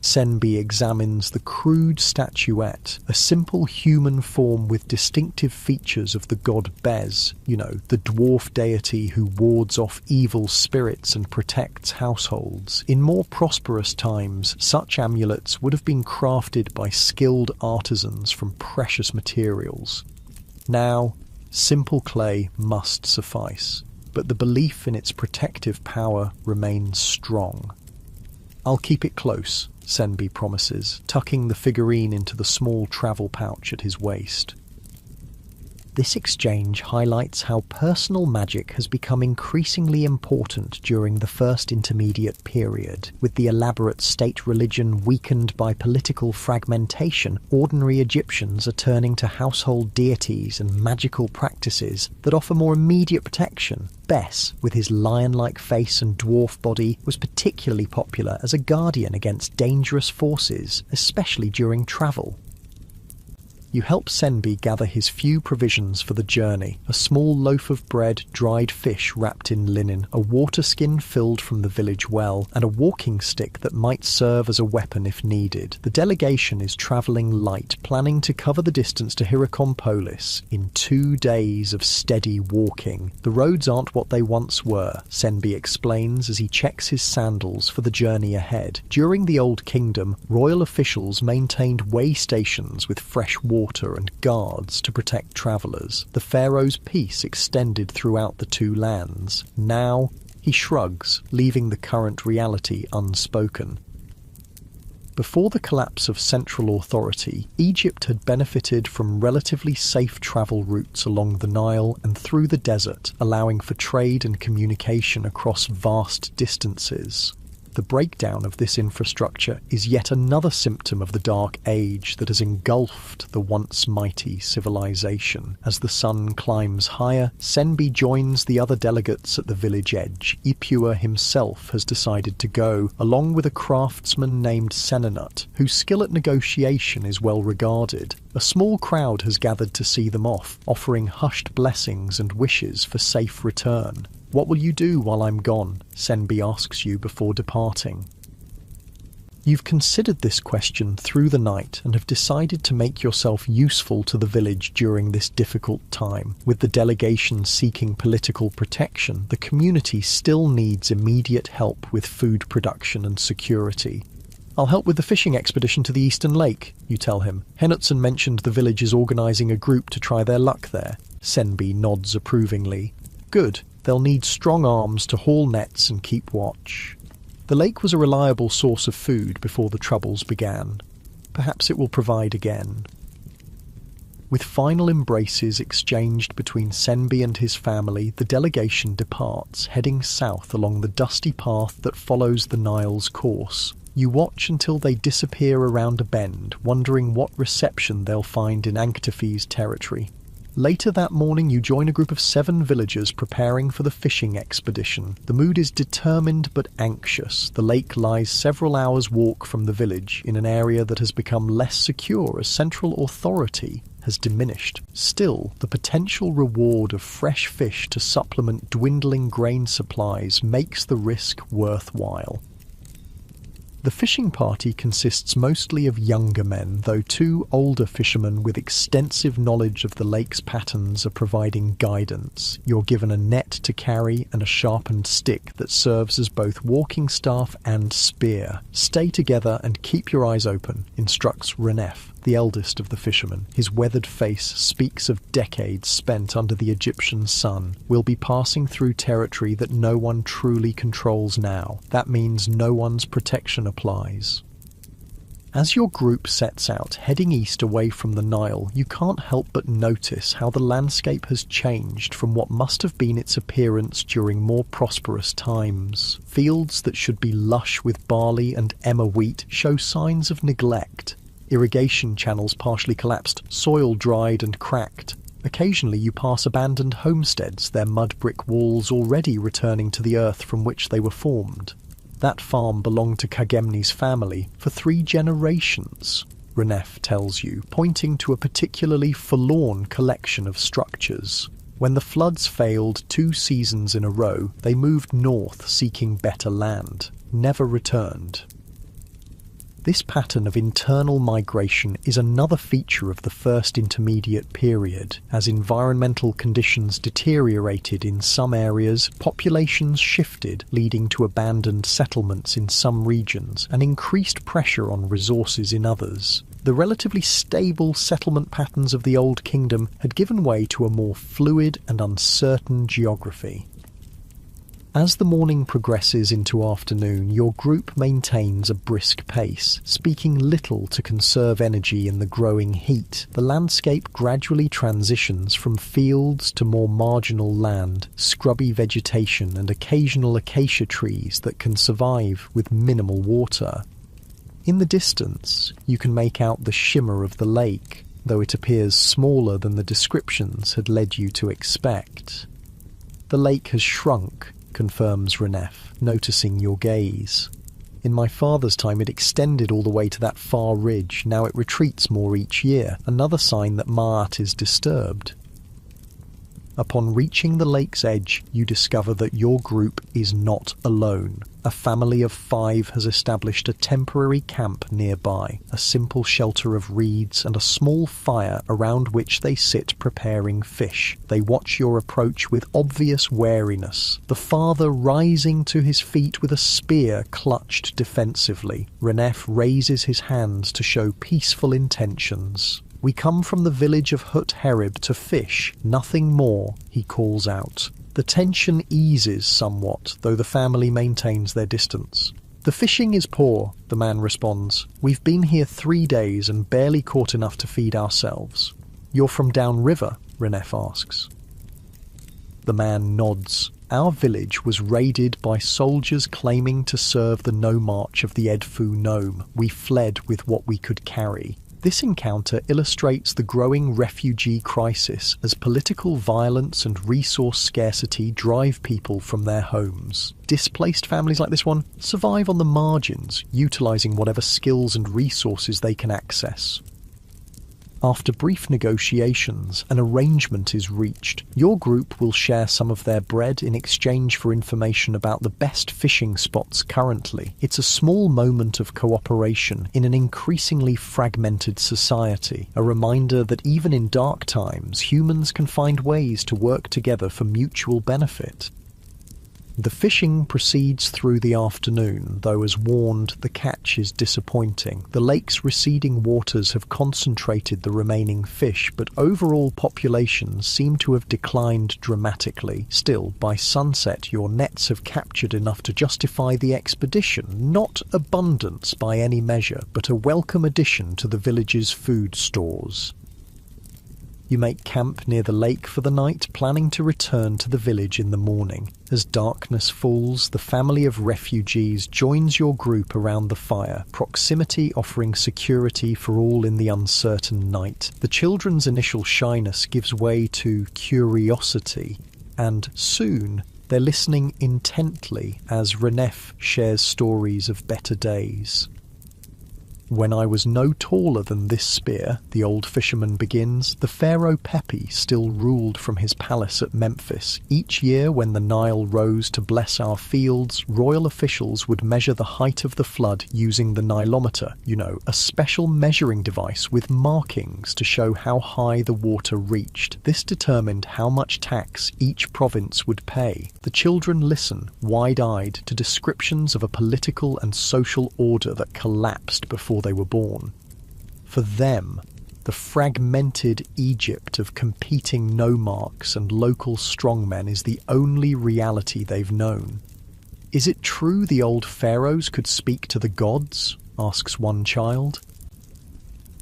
Senbi examines the crude statuette, a simple human form with distinctive features of the god Bez, the dwarf deity who wards off evil spirits and protects households. In more prosperous times, such amulets would have been crafted by skilled artisans from precious materials. Now, simple clay must suffice, but the belief in its protective power remains strong. "I'll keep it close," Senbi promises, tucking the figurine into the small travel pouch at his waist. This exchange highlights how personal magic has become increasingly important during the First Intermediate Period. With the elaborate state religion weakened by political fragmentation, ordinary Egyptians are turning to household deities and magical practices that offer more immediate protection. Bes, with his lion-like face and dwarf body, was particularly popular as a guardian against dangerous forces, especially during travel. You help Senbi gather his few provisions for the journey: a small loaf of bread, dried fish wrapped in linen, a water skin filled from the village well, and a walking stick that might serve as a weapon if needed. The delegation is travelling light, planning to cover the distance to Hierakonpolis in 2 days of steady walking. The roads aren't what they once were, Senbi explains as he checks his sandals for the journey ahead. During the Old Kingdom, royal officials maintained way stations with fresh water and guards to protect travellers. The pharaoh's peace extended throughout the 2 lands. Now, he shrugs, leaving the current reality unspoken. Before the collapse of central authority, Egypt had benefited from relatively safe travel routes along the Nile and through the desert, allowing for trade and communication across vast distances. The breakdown of this infrastructure is yet another symptom of the Dark Age that has engulfed the once mighty civilization. As the sun climbs higher, Senbi joins the other delegates at the village edge. Ipua himself has decided to go, along with a craftsman named Senenut, whose skill at negotiation is well regarded. A small crowd has gathered to see them off, offering hushed blessings and wishes for safe return. "What will you do while I'm gone?" Senbi asks you before departing. You've considered this question through the night and have decided to make yourself useful to the village during this difficult time. With the delegation seeking political protection, the community still needs immediate help with food production and security. "I'll help with the fishing expedition to the Eastern Lake," you tell him. Henderson mentioned the village is organising a group to try their luck there. Senbi nods approvingly. "Good. They'll need strong arms to haul nets and keep watch." The lake was a reliable source of food before the troubles began. Perhaps it will provide again. With final embraces exchanged between Senbi and his family, the delegation departs, heading south along the dusty path that follows the Nile's course. You watch until they disappear around a bend, wondering what reception they'll find in Anktefi's territory. Later that morning, you join a group of 7 villagers preparing for the fishing expedition. The mood is determined but anxious. The lake lies several hours' walk from the village, in an area that has become less secure as central authority has diminished. Still, the potential reward of fresh fish to supplement dwindling grain supplies makes the risk worthwhile. The fishing party consists mostly of younger men, though two older fishermen with extensive knowledge of the lake's patterns are providing guidance. You're given a net to carry and a sharpened stick that serves as both walking staff and spear. Stay together and keep your eyes open, instructs Renef, the eldest of the fishermen. His weathered face speaks of decades spent under the Egyptian sun. We'll be passing through territory that no one truly controls now. That means no one's protection applies. As your group sets out, heading east away from the Nile, you can't help but notice how the landscape has changed from what must have been its appearance during more prosperous times. Fields that should be lush with barley and emmer wheat show signs of neglect. Irrigation channels partially collapsed, soil dried and cracked. Occasionally you pass abandoned homesteads, their mud brick walls already returning to the earth from which they were formed. That farm belonged to Kagemni's family for 3 generations, Renef tells you, pointing to a particularly forlorn collection of structures. When the floods failed 2 seasons in a row, they moved north seeking better land, never returned. This pattern of internal migration is another feature of the First Intermediate period. As environmental conditions deteriorated in some areas, populations shifted, leading to abandoned settlements in some regions and increased pressure on resources in others. The relatively stable settlement patterns of the Old Kingdom had given way to a more fluid and uncertain geography. As the morning progresses into afternoon, your group maintains a brisk pace, speaking little to conserve energy in the growing heat. The landscape gradually transitions from fields to more marginal land, scrubby vegetation and occasional acacia trees that can survive with minimal water. In the distance, you can make out the shimmer of the lake, though it appears smaller than the descriptions had led you to expect. The lake has shrunk, confirms Renef, noticing your gaze. In my father's time it extended all the way to that far ridge, now it retreats more each year, another sign that Ma'at is disturbed. Upon reaching the lake's edge, you discover that your group is not alone. A family of 5 has established a temporary camp nearby, a simple shelter of reeds and a small fire around which they sit preparing fish. They watch your approach with obvious wariness, the father rising to his feet with a spear clutched defensively. Renef raises his hands to show peaceful intentions. "We come from the village of Hut Herib to fish, nothing more," he calls out. The tension eases somewhat, though the family maintains their distance. "The fishing is poor," the man responds. "We've been here 3 days and barely caught enough to feed ourselves." "You're from downriver?" Renef asks. The man nods. "Our village was raided by soldiers claiming to serve the no-march of the Edfu Nome. We fled with what we could carry." This encounter illustrates the growing refugee crisis as political violence and resource scarcity drive people from their homes. Displaced families like this one survive on the margins, utilising whatever skills and resources they can access. After brief negotiations, an arrangement is reached. Your group will share some of their bread in exchange for information about the best fishing spots currently. It's a small moment of cooperation in an increasingly fragmented society, a reminder that even in dark times, humans can find ways to work together for mutual benefit. The fishing proceeds through the afternoon, though as warned, the catch is disappointing. The lake's receding waters have concentrated the remaining fish, but overall populations seem to have declined dramatically. Still, by sunset, your nets have captured enough to justify the expedition. Not abundance by any measure, but a welcome addition to the village's food stores. You make camp near the lake for the night, planning to return to the village in the morning. As darkness falls, the family of refugees joins your group around the fire, proximity offering security for all in the uncertain night. The children's initial shyness gives way to curiosity, and soon they're listening intently as Renef shares stories of better days. When I was no taller than this spear, the old fisherman begins, the pharaoh Pepi still ruled from his palace at Memphis. Each year when the Nile rose to bless our fields, royal officials would measure the height of the flood using the Nilometer, a special measuring device with markings to show how high the water reached. This determined how much tax each province would pay. The children listen, wide-eyed, to descriptions of a political and social order that collapsed before they were born. For them, the fragmented Egypt of competing nomarchs and local strongmen is the only reality they've known. Is it true the old pharaohs could speak to the gods? Asks one child.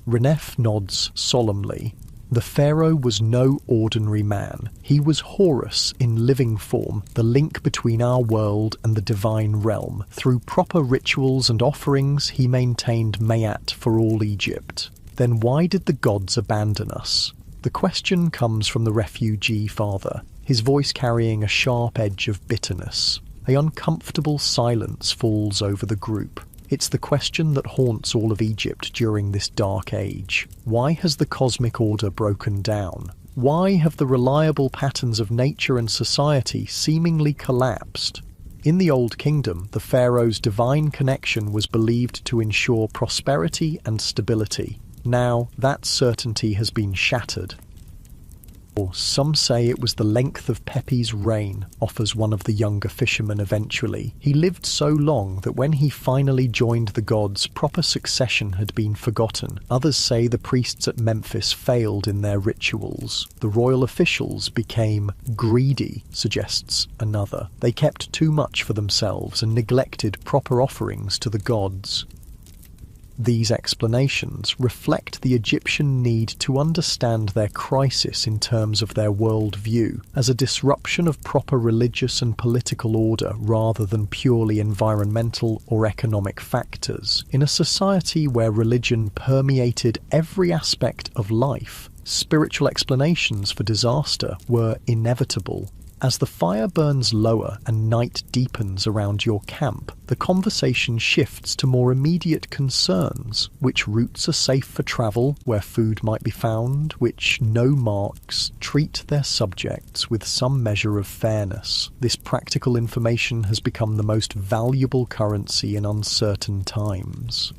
Renef nods solemnly. The pharaoh was no ordinary man. He was Horus in living form, the link between our world and the divine realm. Through proper rituals and offerings, he maintained Mayat for all Egypt. Then why did the gods abandon us? The question comes from the refugee father, his voice carrying a sharp edge of bitterness. An uncomfortable silence falls over the group. It's the question that haunts all of Egypt during this dark age. Why has the cosmic order broken down? Why have the reliable patterns of nature and society seemingly collapsed? In the Old Kingdom, the pharaoh's divine connection was believed to ensure prosperity and stability. Now, that certainty has been shattered. Or some say it was the length of Pepi's reign, offers one of the younger fishermen eventually. He lived so long that when he finally joined the gods, proper succession had been forgotten. Others say the priests at Memphis failed in their rituals. The royal officials became greedy, suggests another. They kept too much for themselves and neglected proper offerings to the gods. These explanations reflect the Egyptian need to understand their crisis in terms of their worldview as a disruption of proper religious and political order rather than purely environmental or economic factors. In a society where religion permeated every aspect of life, spiritual explanations for disaster were inevitable. As the fire burns lower and night deepens around your camp, the conversation shifts to more immediate concerns. Which routes are safe for travel, where food might be found? Which nomarchs treat their subjects with some measure of fairness? This practical information has become the most valuable currency in uncertain times.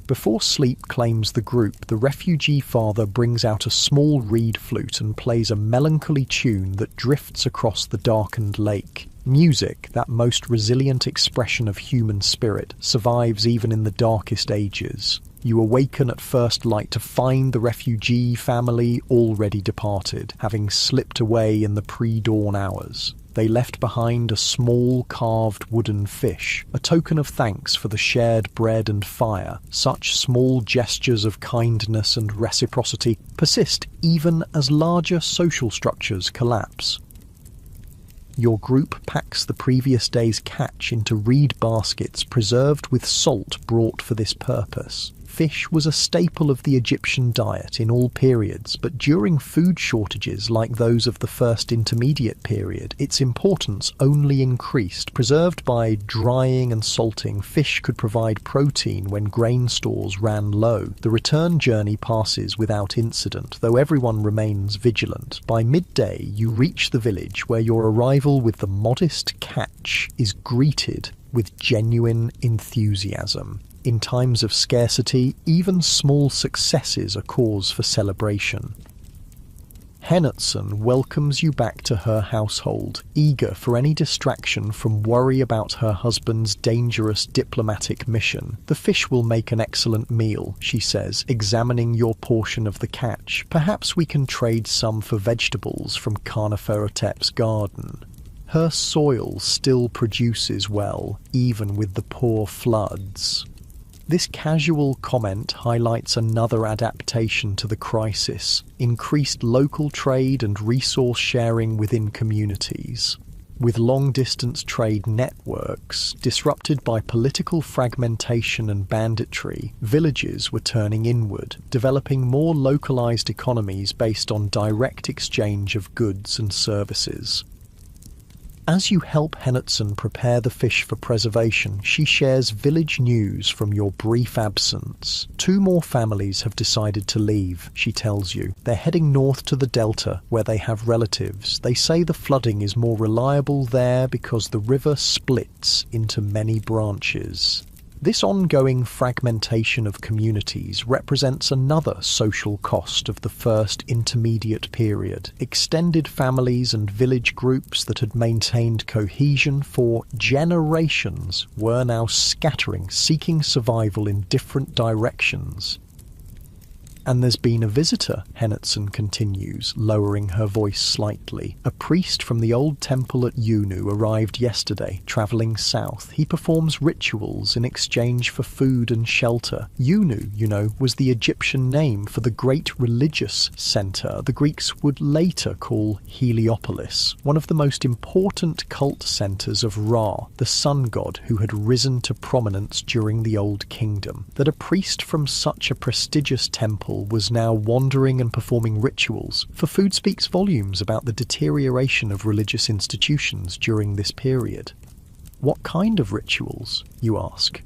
Before sleep claims the group, the refugee father brings out a small reed flute and plays a melancholy tune that drifts across the darkened lake. Music, that most resilient expression of human spirit, survives even in the darkest ages. You awaken at first light to find the refugee family already departed, having slipped away in the pre-dawn hours. They left behind a small carved wooden fish, a token of thanks for the shared bread and fire. Such small gestures of kindness and reciprocity persist even as larger social structures collapse. Your group packs the previous day's catch into reed baskets preserved with salt brought for this purpose. Fish was a staple of the Egyptian diet in all periods, but during food shortages like those of the First Intermediate period, its importance only increased. Preserved by drying and salting, fish could provide protein when grain stores ran low. The return journey passes without incident, though everyone remains vigilant. By midday, you reach the village, where your arrival with the modest catch is greeted with genuine enthusiasm. In times of scarcity, even small successes are cause for celebration. Henotson welcomes you back to her household, eager for any distraction from worry about her husband's dangerous diplomatic mission. The fish will make an excellent meal, she says, examining your portion of the catch. Perhaps we can trade some for vegetables from Karneferhotep's garden. Her soil still produces well, even with the poor floods. This casual comment highlights another adaptation to the crisis: increased local trade and resource sharing within communities. With long-distance trade networks disrupted by political fragmentation and banditry, villages were turning inward, developing more localized economies based on direct exchange of goods and services. As you help Henotson prepare the fish for preservation, she shares village news from your brief absence. 2 more families have decided to leave, she tells you. They're heading north to the delta, where they have relatives. They say the flooding is more reliable there because the river splits into many branches. This ongoing fragmentation of communities represents another social cost of the first intermediate period. Extended families and village groups that had maintained cohesion for generations were now scattering, seeking survival in different directions. And there's been a visitor, Henotson continues, lowering her voice slightly. A priest from the old temple at Yunu arrived yesterday, travelling south. He performs rituals in exchange for food and shelter. Yunu, you know, was the Egyptian name for the great religious centre the Greeks would later call Heliopolis, one of the most important cult centres of Ra, the sun god who had risen to prominence during the Old Kingdom. That a priest from such a prestigious temple was now wandering and performing rituals for food speaks volumes about the deterioration of religious institutions during this period. What kind of rituals, you ask?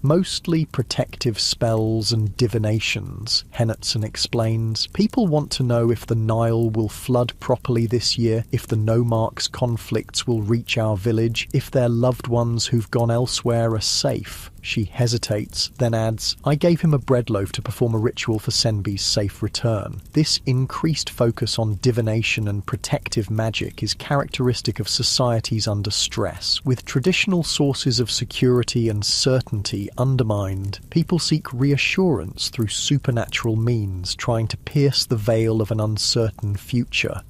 Mostly protective spells and divinations, Henotson explains. People want to know if the Nile will flood properly this year, if the Nomarch's conflicts will reach our village, if their loved ones who've gone elsewhere are safe. She hesitates, then adds, I gave him a bread loaf to perform a ritual for Senbi's safe return. This increased focus on divination and protective magic is characteristic of societies under stress. With traditional sources of security and certainty undermined, people seek reassurance through supernatural means, trying to pierce the veil of an uncertain future.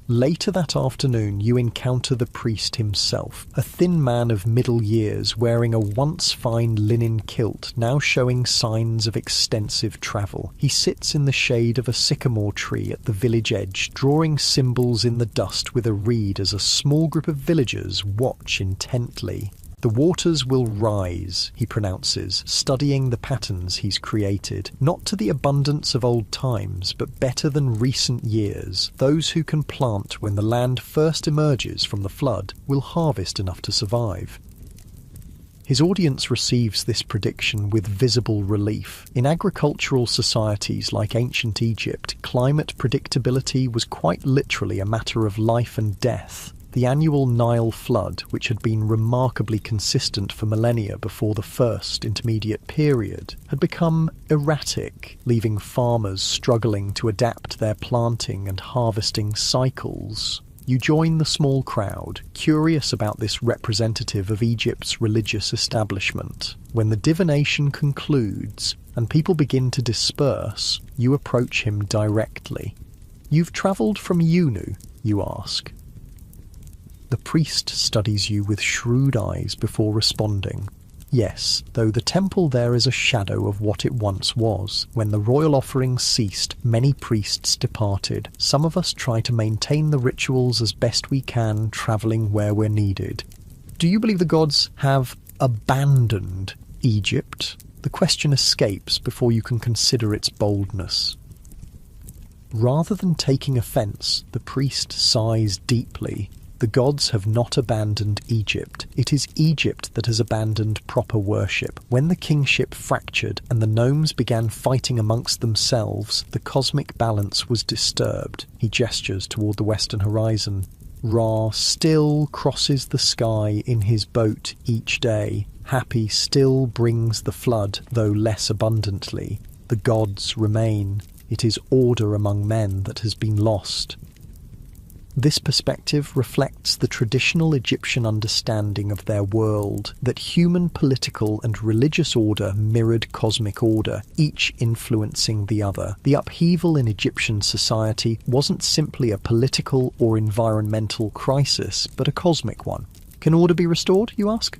Later that afternoon, you encounter the priest himself, a thin man of middle years wearing a once fine linen kilt, now showing signs of extensive travel. He sits in the shade of a sycamore tree at the village edge, drawing symbols in the dust with a reed as a small group of villagers watch intently. The waters will rise, he pronounces, studying the patterns he's created, not to the abundance of old times, but better than recent years. Those who can plant when the land first emerges from the flood will harvest enough to survive. His audience receives this prediction with visible relief. In agricultural societies like ancient Egypt, climate predictability was quite literally a matter of life and death. The annual Nile flood, which had been remarkably consistent for millennia before the first intermediate period, had become erratic, leaving farmers struggling to adapt their planting and harvesting cycles. You join the small crowd, curious about this representative of Egypt's religious establishment. When the divination concludes and people begin to disperse, you approach him directly. You've travelled from Yunu, you ask. The priest studies you with shrewd eyes before responding. Yes, though the temple there is a shadow of what it once was. When the royal offerings ceased, many priests departed. Some of us try to maintain the rituals as best we can, travelling where we're needed. Do you believe the gods have abandoned Egypt? The question escapes before you can consider its boldness. Rather than taking offence, the priest sighs deeply. The gods have not abandoned Egypt. It is Egypt that has abandoned proper worship. When the kingship fractured and the gnomes began fighting amongst themselves, the cosmic balance was disturbed. He gestures toward the western horizon. Ra still crosses the sky in his boat each day. Happy still brings the flood, though less abundantly. The gods remain. It is order among men that has been lost. This perspective reflects the traditional Egyptian understanding of their world, that human political and religious order mirrored cosmic order, each influencing the other. The upheaval in Egyptian society wasn't simply a political or environmental crisis, but a cosmic one. Can order be restored, you ask?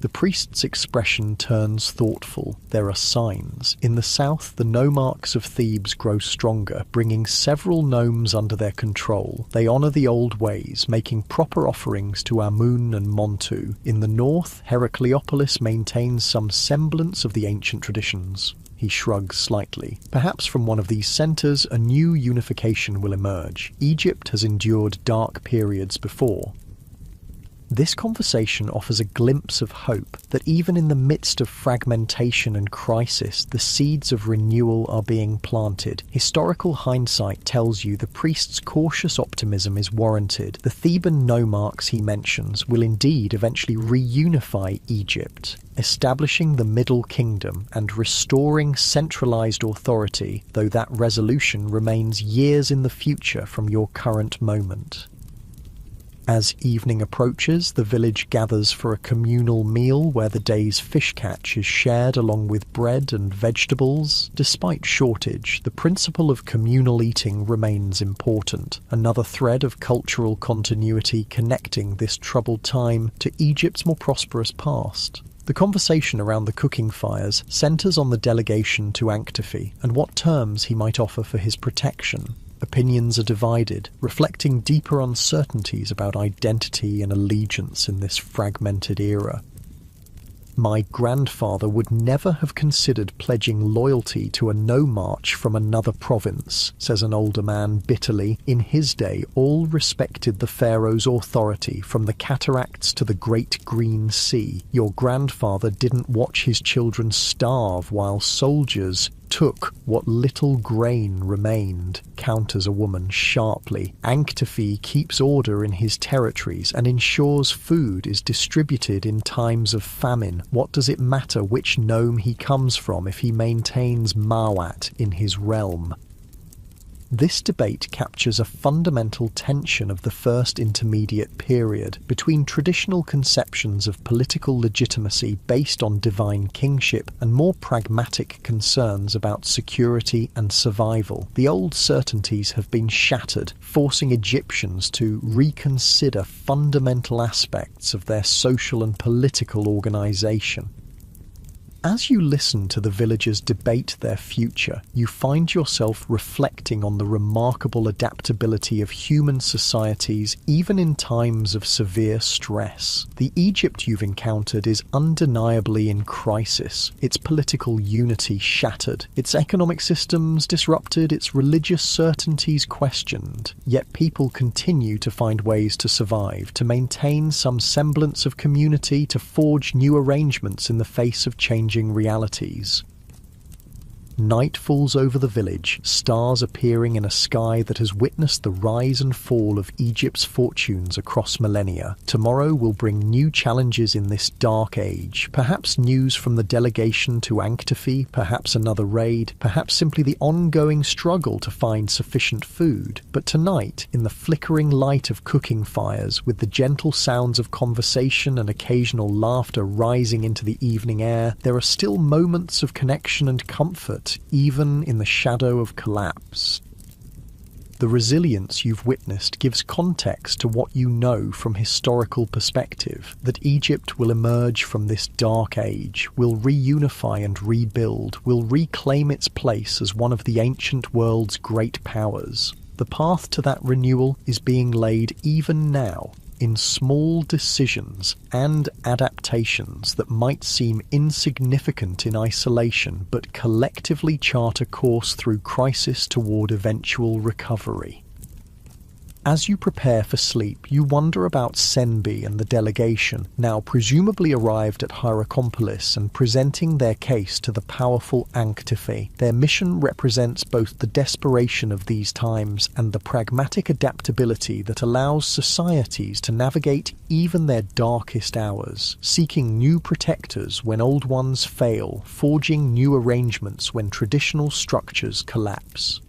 The priest's expression turns thoughtful. There are signs. In the south, the nomarchs of Thebes grow stronger, bringing several gnomes under their control. They honour the old ways, making proper offerings to Amun and Montu. In the north, Heracleopolis maintains some semblance of the ancient traditions. he shrugs slightly. Perhaps from one of these centers, a new unification will emerge. Egypt has endured dark periods before. This conversation offers a glimpse of hope that even in the midst of fragmentation and crisis, the seeds of renewal are being planted. Historical hindsight tells you the priest's cautious optimism is warranted. The Theban nomarchs he mentions will indeed eventually reunify Egypt, establishing the Middle Kingdom and restoring centralized authority, though that resolution remains years in the future from your current moment. As evening approaches, the village gathers for a communal meal where the day's fish catch is shared along with bread and vegetables. Despite shortage, the principle of communal eating remains important, another thread of cultural continuity connecting this troubled time to Egypt's more prosperous past. The conversation around the cooking fires centers on the delegation to Ankhtafi and what terms he might offer for his protection. Opinions are divided, reflecting deeper uncertainties about identity and allegiance in this fragmented era. My grandfather would never have considered pledging loyalty to a nomarch from another province, says an older man bitterly. In his day, all respected the pharaoh's authority, from the cataracts to the Great Green Sea. Your grandfather didn't watch his children starve while soldiers took what little grain remained, counters a woman sharply. Ankhtafi keeps order in his territories and ensures food is distributed in times of famine. What does it matter which nome he comes from if he maintains Mawat in his realm? This debate captures a fundamental tension of the first intermediate period between traditional conceptions of political legitimacy based on divine kingship and more pragmatic concerns about security and survival. The old certainties have been shattered, forcing Egyptians to reconsider fundamental aspects of their social and political organization. As you listen to the villagers debate their future, you find yourself reflecting on the remarkable adaptability of human societies even in times of severe stress. The Egypt you've encountered is undeniably in crisis, its political unity shattered, its economic systems disrupted, its religious certainties questioned. Yet people continue to find ways to survive, to maintain some semblance of community, to forge new arrangements in the face of changing realities. Night falls over the village, stars appearing in a sky that has witnessed the rise and fall of Egypt's fortunes across millennia. Tomorrow will bring new challenges in this dark age, perhaps news from the delegation to Ankhtafi, perhaps another raid, perhaps simply the ongoing struggle to find sufficient food. But tonight, in the flickering light of cooking fires, with the gentle sounds of conversation and occasional laughter rising into the evening air, there are still moments of connection and comfort, even in the shadow of collapse. The resilience you've witnessed gives context to what you know from historical perspective, that Egypt will emerge from this dark age, will reunify and rebuild, will reclaim its place as one of the ancient world's great powers. The path to that renewal is being laid even now, in small decisions and adaptations that might seem insignificant in isolation but collectively chart a course through crisis toward eventual recovery. As you prepare for sleep, you wonder about Senbi and the delegation, now presumably arrived at Hierakonpolis and presenting their case to the powerful Ankhtafi. Their mission represents both the desperation of these times and the pragmatic adaptability that allows societies to navigate even their darkest hours, seeking new protectors when old ones fail, forging new arrangements when traditional structures collapse.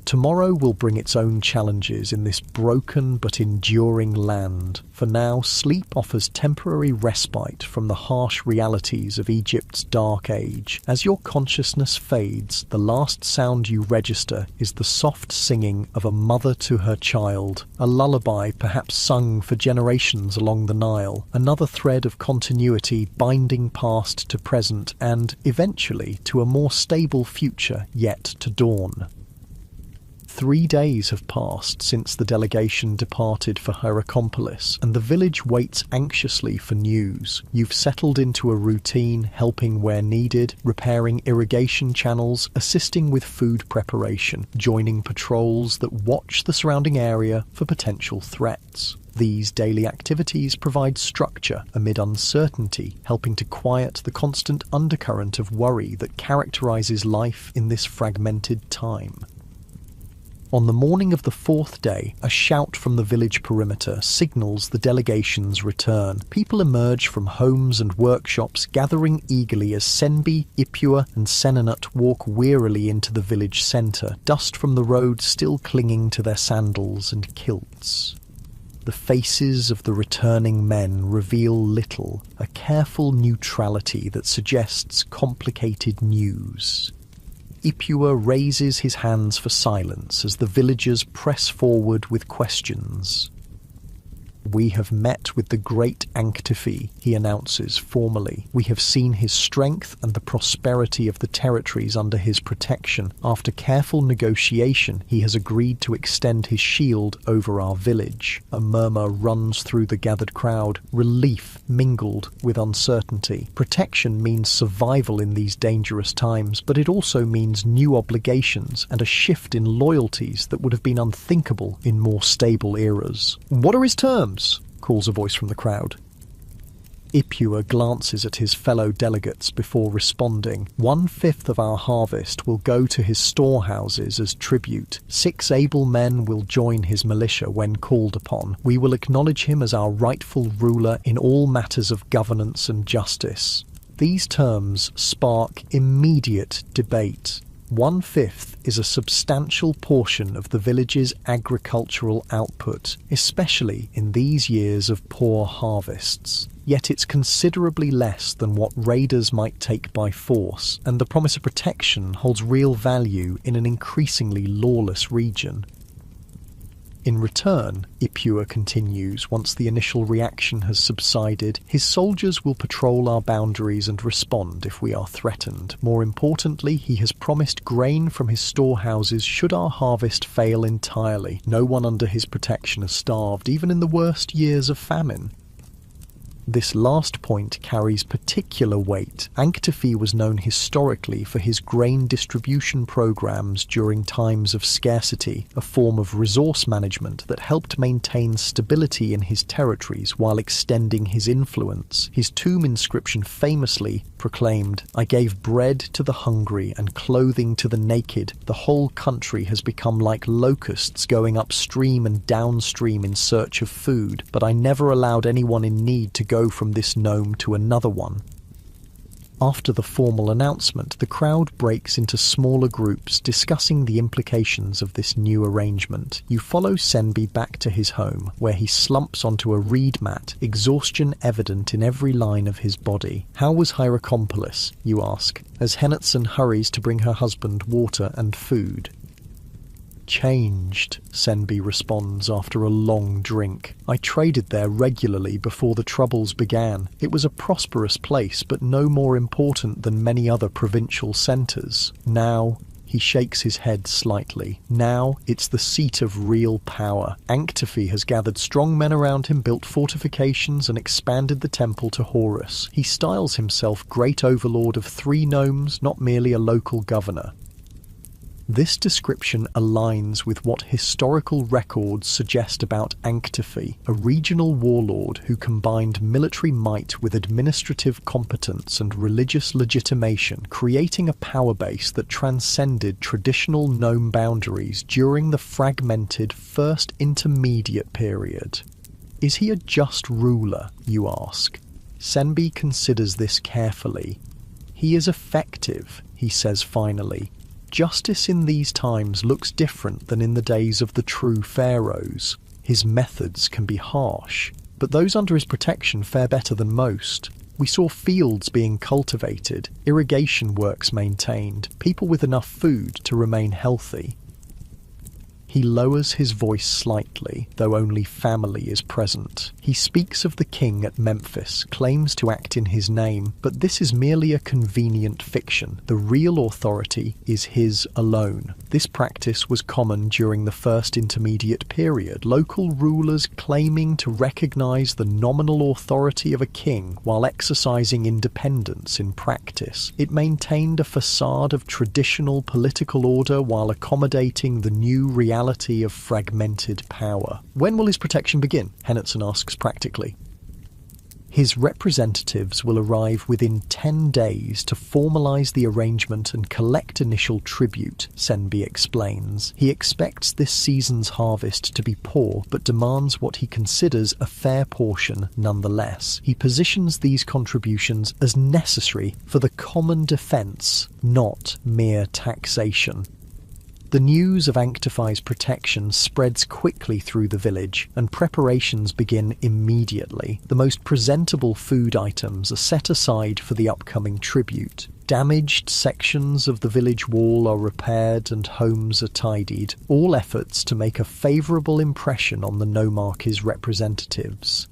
Tomorrow will bring its own challenges in this broken but enduring land. For now, sleep offers temporary respite from the harsh realities of Egypt's dark age. As your consciousness fades, the last sound you register is the soft singing of a mother to her child, a lullaby perhaps sung for generations along the Nile, another thread of continuity binding past to present and, eventually, to a more stable future yet to dawn. 3 days have passed since the delegation departed for Hierakonpolis, and the village waits anxiously for news. You've settled into a routine, helping where needed, repairing irrigation channels, assisting with food preparation, joining patrols that watch the surrounding area for potential threats. These daily activities provide structure amid uncertainty, helping to quiet the constant undercurrent of worry that characterizes life in this fragmented time. On the morning of the 4th day, a shout from the village perimeter signals the delegation's return. People emerge from homes and workshops, gathering eagerly as Senbi, Ipua and Senanut walk wearily into the village centre, dust from the road still clinging to their sandals and kilts. The faces of the returning men reveal little, a careful neutrality that suggests complicated news. Ipua raises his hands for silence as the villagers press forward with questions. "We have met with the great Anktifi," he announces formally. "We have seen his strength and the prosperity of the territories under his protection. After careful negotiation, he has agreed to extend his shield over our village." A murmur runs through the gathered crowd, relief mingled with uncertainty. Protection means survival in these dangerous times, but it also means new obligations and a shift in loyalties that would have been unthinkable in more stable eras. "What are his terms?" calls a voice from the crowd. Ipua glances at his fellow delegates before responding. 1/5 of our harvest will go to his storehouses as tribute. 6 able men will join his militia when called upon. We will acknowledge him as our rightful ruler in all matters of governance and justice. These terms spark immediate debate. 1/5 is a substantial portion of the village's agricultural output, especially in these years of poor harvests. Yet it's considerably less than what raiders might take by force, and the promise of protection holds real value in an increasingly lawless region. In return, Ipua continues, once the initial reaction has subsided, his soldiers will patrol our boundaries and respond if we are threatened. More importantly, he has promised grain from his storehouses should our harvest fail entirely. No one under his protection has starved, even in the worst years of famine. This last point carries particular weight. Anktifi was known historically for his grain distribution programs during times of scarcity, a form of resource management that helped maintain stability in his territories while extending his influence. His tomb inscription famously proclaimed, "I gave bread to the hungry and clothing to the naked. The whole country has become like locusts going upstream and downstream in search of food, but I never allowed anyone in need to go from this nome to another one." After the formal announcement, the crowd breaks into smaller groups discussing the implications of this new arrangement. You follow Senbi back to his home, where he slumps onto a reed mat, exhaustion evident in every line of his body. "How was Hierakonpolis?" you ask, as Henetson hurries to bring her husband water and food. "Changed," Senbi responds after a long drink. "I traded there regularly before the troubles began. It was a prosperous place, but no more important than many other provincial centres. Now," he shakes his head slightly, "now it's the seat of real power. Anktifi has gathered strong men around him, built fortifications and expanded the temple to Horus. He styles himself Great Overlord of 3 nomes, not merely a local governor." This description aligns with what historical records suggest about Anktifi, a regional warlord who combined military might with administrative competence and religious legitimation, creating a power base that transcended traditional nome boundaries during the fragmented First Intermediate period. Is he a just ruler, you ask? Senbi considers this carefully. "He is effective," he says finally. "Justice in these times looks different than in the days of the true pharaohs. His methods can be harsh, but those under his protection fare better than most. We saw fields being cultivated, irrigation works maintained, people with enough food to remain healthy." He lowers his voice slightly, though only family is present. He speaks of the king at Memphis, claims to act in his name, but this is merely a convenient fiction. The real authority is his alone. This practice was common during the First Intermediate Period, local rulers claiming to recognize the nominal authority of a king while exercising independence in practice. It maintained a facade of traditional political order while accommodating the new reality of fragmented power. When will his protection begin? Henderson asks practically. His representatives will arrive within 10 days to formalise the arrangement and collect initial tribute, Senbi explains. He expects this season's harvest to be poor, but demands what he considers a fair portion nonetheless. He positions these contributions as necessary for the common defence, not mere taxation. The news of Anctify's protection spreads quickly through the village, and preparations begin immediately. The most presentable food items are set aside for the upcoming tribute. Damaged sections of the village wall are repaired and homes are tidied, all efforts to make a favourable impression on the nomarchy's representatives.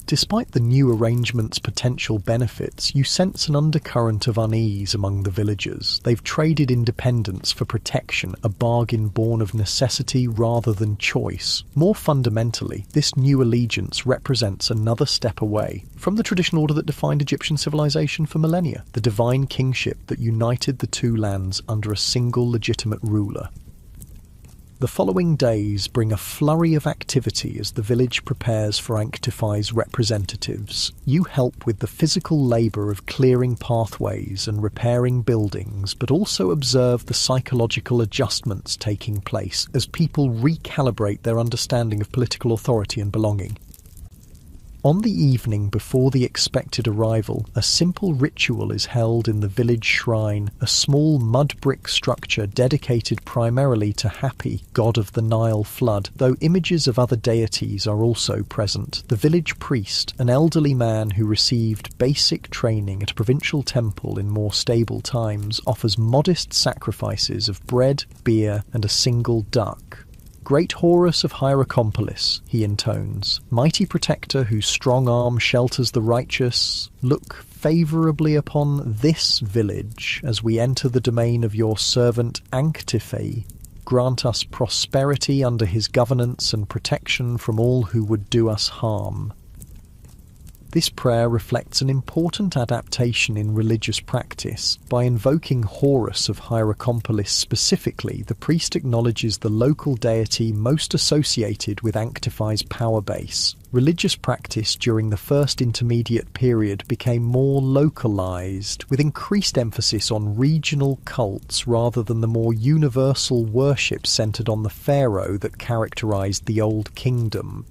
Despite the new arrangement's potential benefits, you sense an undercurrent of unease among the villagers. They've traded independence for protection, a bargain born of necessity rather than choice. More fundamentally, this new allegiance represents another step away from the traditional order that defined Egyptian civilization for millennia, the divine kingship that united the two lands under a single legitimate ruler. The following days bring a flurry of activity as the village prepares for Anctify's representatives. You help with the physical labour of clearing pathways and repairing buildings, but also observe the psychological adjustments taking place as people recalibrate their understanding of political authority and belonging. On the evening before the expected arrival, a simple ritual is held in the village shrine, a small mud brick structure dedicated primarily to Hapi, god of the Nile flood, though images of other deities are also present. The village priest, an elderly man who received basic training at a provincial temple in more stable times, offers modest sacrifices of bread, beer, and a single duck. "Great Horus of Hierakonpolis," he intones, "mighty protector whose strong arm shelters the righteous, look favourably upon this village as we enter the domain of your servant Anctify. Grant us prosperity under his governance and protection from all who would do us harm." This prayer reflects an important adaptation in religious practice. By invoking Horus of Hierakonpolis specifically, the priest acknowledges the local deity most associated with Anctify's power base. Religious practice during the First Intermediate Period became more localized, with increased emphasis on regional cults rather than the more universal worship centered on the pharaoh that characterized the Old Kingdom.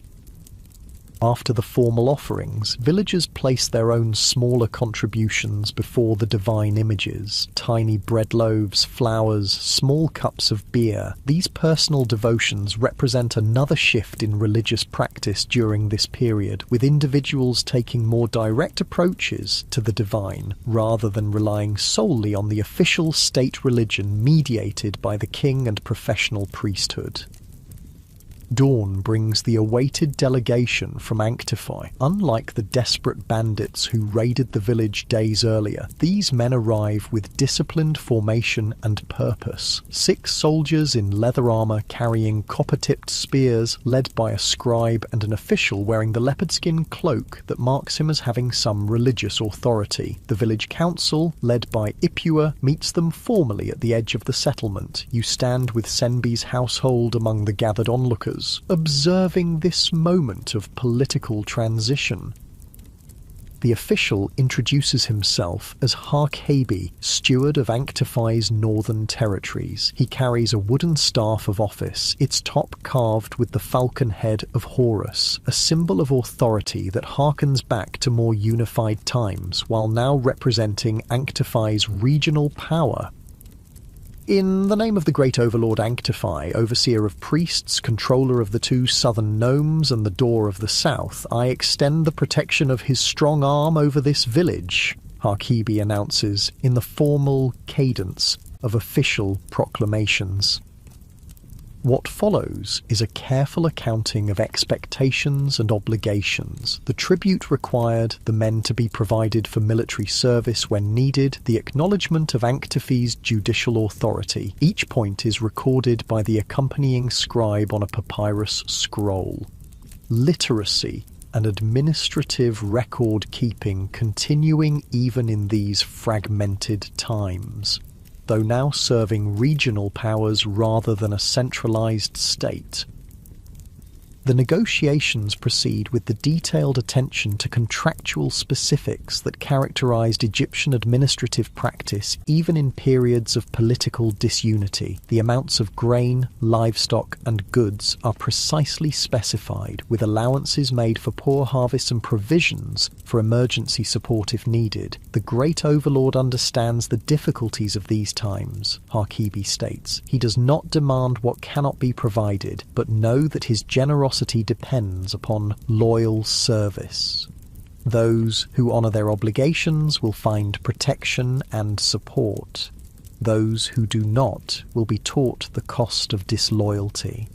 After the formal offerings, villagers place their own smaller contributions before the divine images. Tiny bread loaves, flowers, small cups of beer. These personal devotions represent another shift in religious practice during this period, with individuals taking more direct approaches to the divine, rather than relying solely on the official state religion mediated by the king and professional priesthood. Dawn brings the awaited delegation from Anctify. Unlike the desperate bandits who raided the village days earlier, these men arrive with disciplined formation and purpose. 6 soldiers in leather armour carrying copper-tipped spears, led by a scribe and an official wearing the leopard skin cloak that marks him as having some religious authority. The village council, led by Ipua, meets them formally at the edge of the settlement. You stand with Senbi's household among the gathered onlookers, observing this moment of political transition. The official introduces himself as Harkhabi, steward of Anctify's northern territories. He carries a wooden staff of office, its top carved with the falcon head of Horus, a symbol of authority that harkens back to more unified times, while now representing Anctify's regional power. "In the name of the great overlord Anctify, overseer of priests, controller of the 2 southern gnomes and the door of the south, I extend the protection of his strong arm over this village," Harkhabi announces in the formal cadence of official proclamations. What follows is a careful accounting of expectations and obligations, the tribute required, the men to be provided for military service when needed, the acknowledgement of Anctiphe's judicial authority. Each point is recorded by the accompanying scribe on a papyrus scroll. Literacy and administrative record-keeping continuing even in these fragmented times, though now serving regional powers rather than a centralized state. The negotiations proceed with the detailed attention to contractual specifics that characterized Egyptian administrative practice even in periods of political disunity. The amounts of grain, livestock, and goods are precisely specified, with allowances made for poor harvests and provisions for emergency support if needed. The great overlord understands the difficulties of these times, Harkibi states. He does not demand what cannot be provided, but know that his generosity depends upon loyal service. Those who honour their obligations will find protection and support. Those who do not will be taught the cost of disloyalty.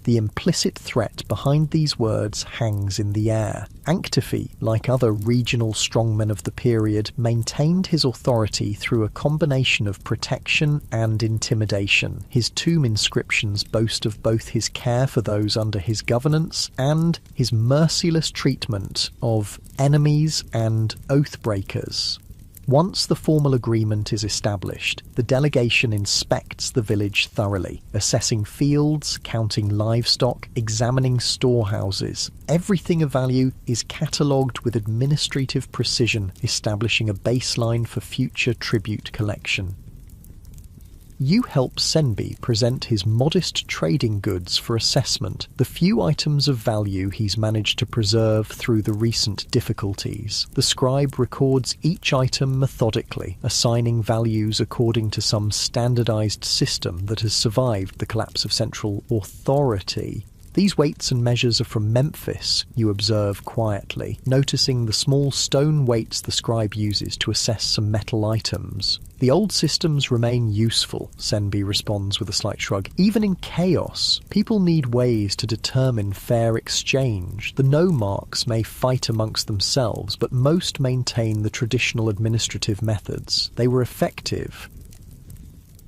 The implicit threat behind these words hangs in the air. Anctiphe, like other regional strongmen of the period, maintained his authority through a combination of protection and intimidation. His tomb inscriptions boast of both his care for those under his governance and his merciless treatment of enemies and oath-breakers. Once the formal agreement is established, the delegation inspects the village thoroughly, assessing fields, counting livestock, examining storehouses. Everything of value is catalogued with administrative precision, establishing a baseline for future tribute collection. You help Senbi present his modest trading goods for assessment, the few items of value he's managed to preserve through the recent difficulties. The scribe records each item methodically, assigning values according to some standardized system that has survived the collapse of central authority. These weights and measures are from Memphis, you observe quietly, noticing the small stone weights the scribe uses to assess some metal items. The old systems remain useful, Senbi responds with a slight shrug. Even in chaos, people need ways to determine fair exchange. The nomarchs may fight amongst themselves, but most maintain the traditional administrative methods. They were effective.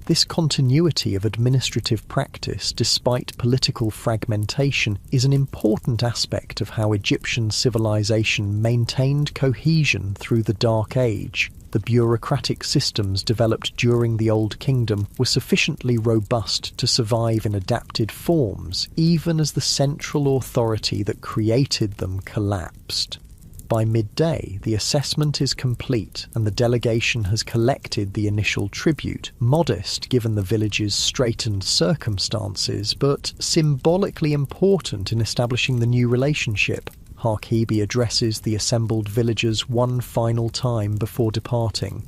This continuity of administrative practice, despite political fragmentation, is an important aspect of how Egyptian civilization maintained cohesion through the Dark Age. The bureaucratic systems developed during the Old Kingdom were sufficiently robust to survive in adapted forms, even as the central authority that created them collapsed. By midday, the assessment is complete and the delegation has collected the initial tribute, modest given the village's straitened circumstances, but symbolically important in establishing the new relationship. Harkibi addresses the assembled villagers one final time before departing.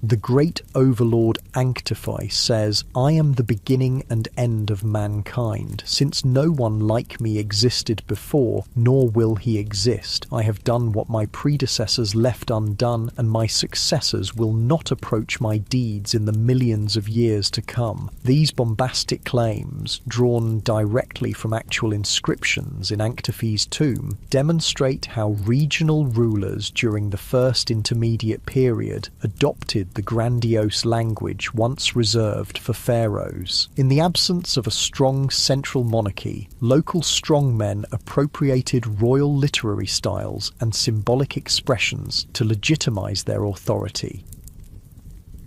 The great overlord Anctiphe says, "I am the beginning and end of mankind. Since no one like me existed before, nor will he exist, I have done what my predecessors left undone, and my successors will not approach my deeds in the millions of years to come." These bombastic claims, drawn directly from actual inscriptions in Anctiphe's tomb, demonstrate how regional rulers during the first intermediate period adopted the grandiose language once reserved for pharaohs. In the absence of a strong central monarchy, local strongmen appropriated royal literary styles and symbolic expressions to legitimize their authority.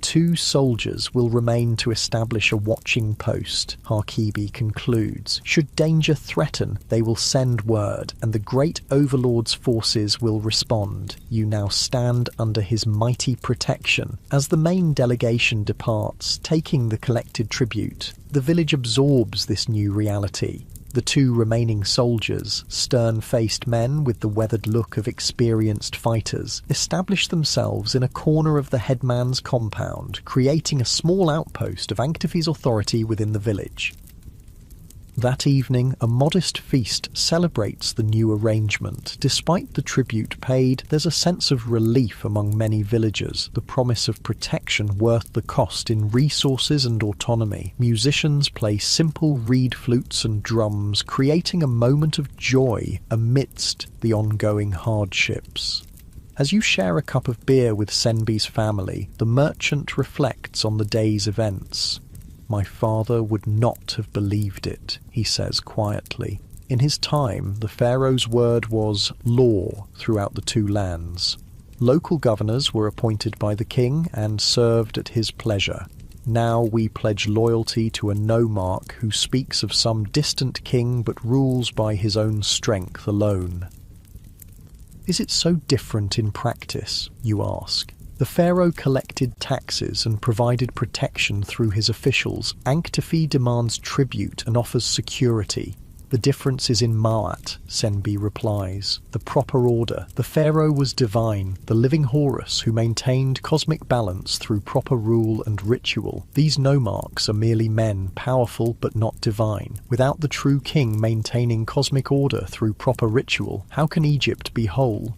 2 soldiers will remain to establish a watching post, Harkibi concludes. Should danger threaten, they will send word, and the great overlord's forces will respond. You now stand under his mighty protection. As the main delegation departs, taking the collected tribute, the village absorbs this new reality. The 2 remaining soldiers, stern-faced men with the weathered look of experienced fighters, establish themselves in a corner of the headman's compound, creating a small outpost of Anctiphe's authority within the village. That evening, a modest feast celebrates the new arrangement. Despite the tribute paid, there's a sense of relief among many villagers, the promise of protection worth the cost in resources and autonomy. Musicians play simple reed flutes and drums, creating a moment of joy amidst the ongoing hardships. As you share a cup of beer with Senbi's family, the merchant reflects on the day's events. "My father would not have believed it," he says quietly. In his time, the pharaoh's word was law throughout the two lands. Local governors were appointed by the king and served at his pleasure. Now we pledge loyalty to a nomarch who speaks of some distant king but rules by his own strength alone. Is it so different in practice, you ask? The pharaoh collected taxes and provided protection through his officials. Anktefi demands tribute and offers security. The difference is in Ma'at, Senbi replies. The proper order. The pharaoh was divine, the living Horus who maintained cosmic balance through proper rule and ritual. These nomarchs are merely men, powerful but not divine. Without the true king maintaining cosmic order through proper ritual, how can Egypt be whole?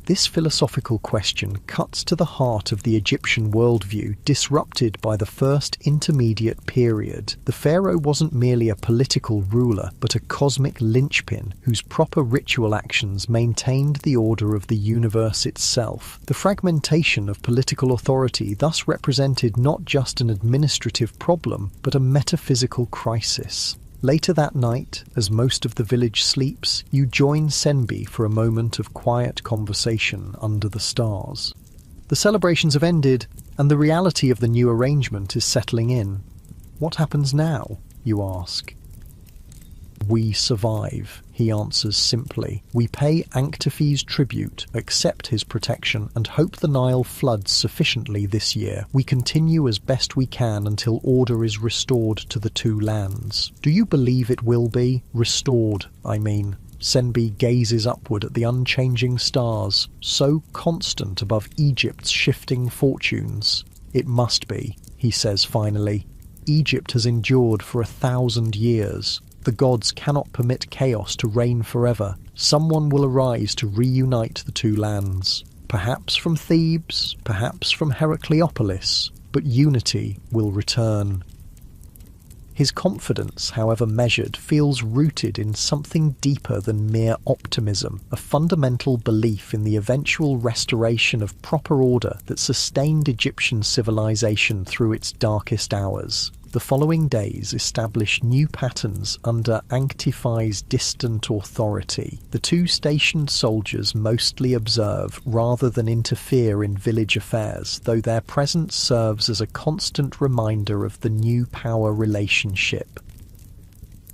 This philosophical question cuts to the heart of the Egyptian worldview, disrupted by the first intermediate period. The pharaoh wasn't merely a political ruler, but a cosmic linchpin whose proper ritual actions maintained the order of the universe itself. The fragmentation of political authority thus represented not just an administrative problem, but a metaphysical crisis. Later that night, as most of the village sleeps, you join Senbi for a moment of quiet conversation under the stars. The celebrations have ended, and the reality of the new arrangement is settling in. What happens now, you ask? "We survive," he answers simply. "We pay Anktefi's tribute, accept his protection, and hope the Nile floods sufficiently this year. We continue as best we can until order is restored to the two lands." "Do you believe it will be? Restored, I mean." Senbi gazes upward at the unchanging stars, so constant above Egypt's shifting fortunes. "It must be," he says finally. "Egypt has endured for 1,000 years. The gods cannot permit chaos to reign forever. Someone will arise to reunite the two lands. Perhaps from Thebes, perhaps from Heracleopolis, but unity will return." His confidence, however measured, feels rooted in something deeper than mere optimism, a fundamental belief in the eventual restoration of proper order that sustained Egyptian civilization through its darkest hours. The following days establish new patterns under Anktefi's distant authority. The two stationed soldiers mostly observe rather than interfere in village affairs, though their presence serves as a constant reminder of the new power relationship.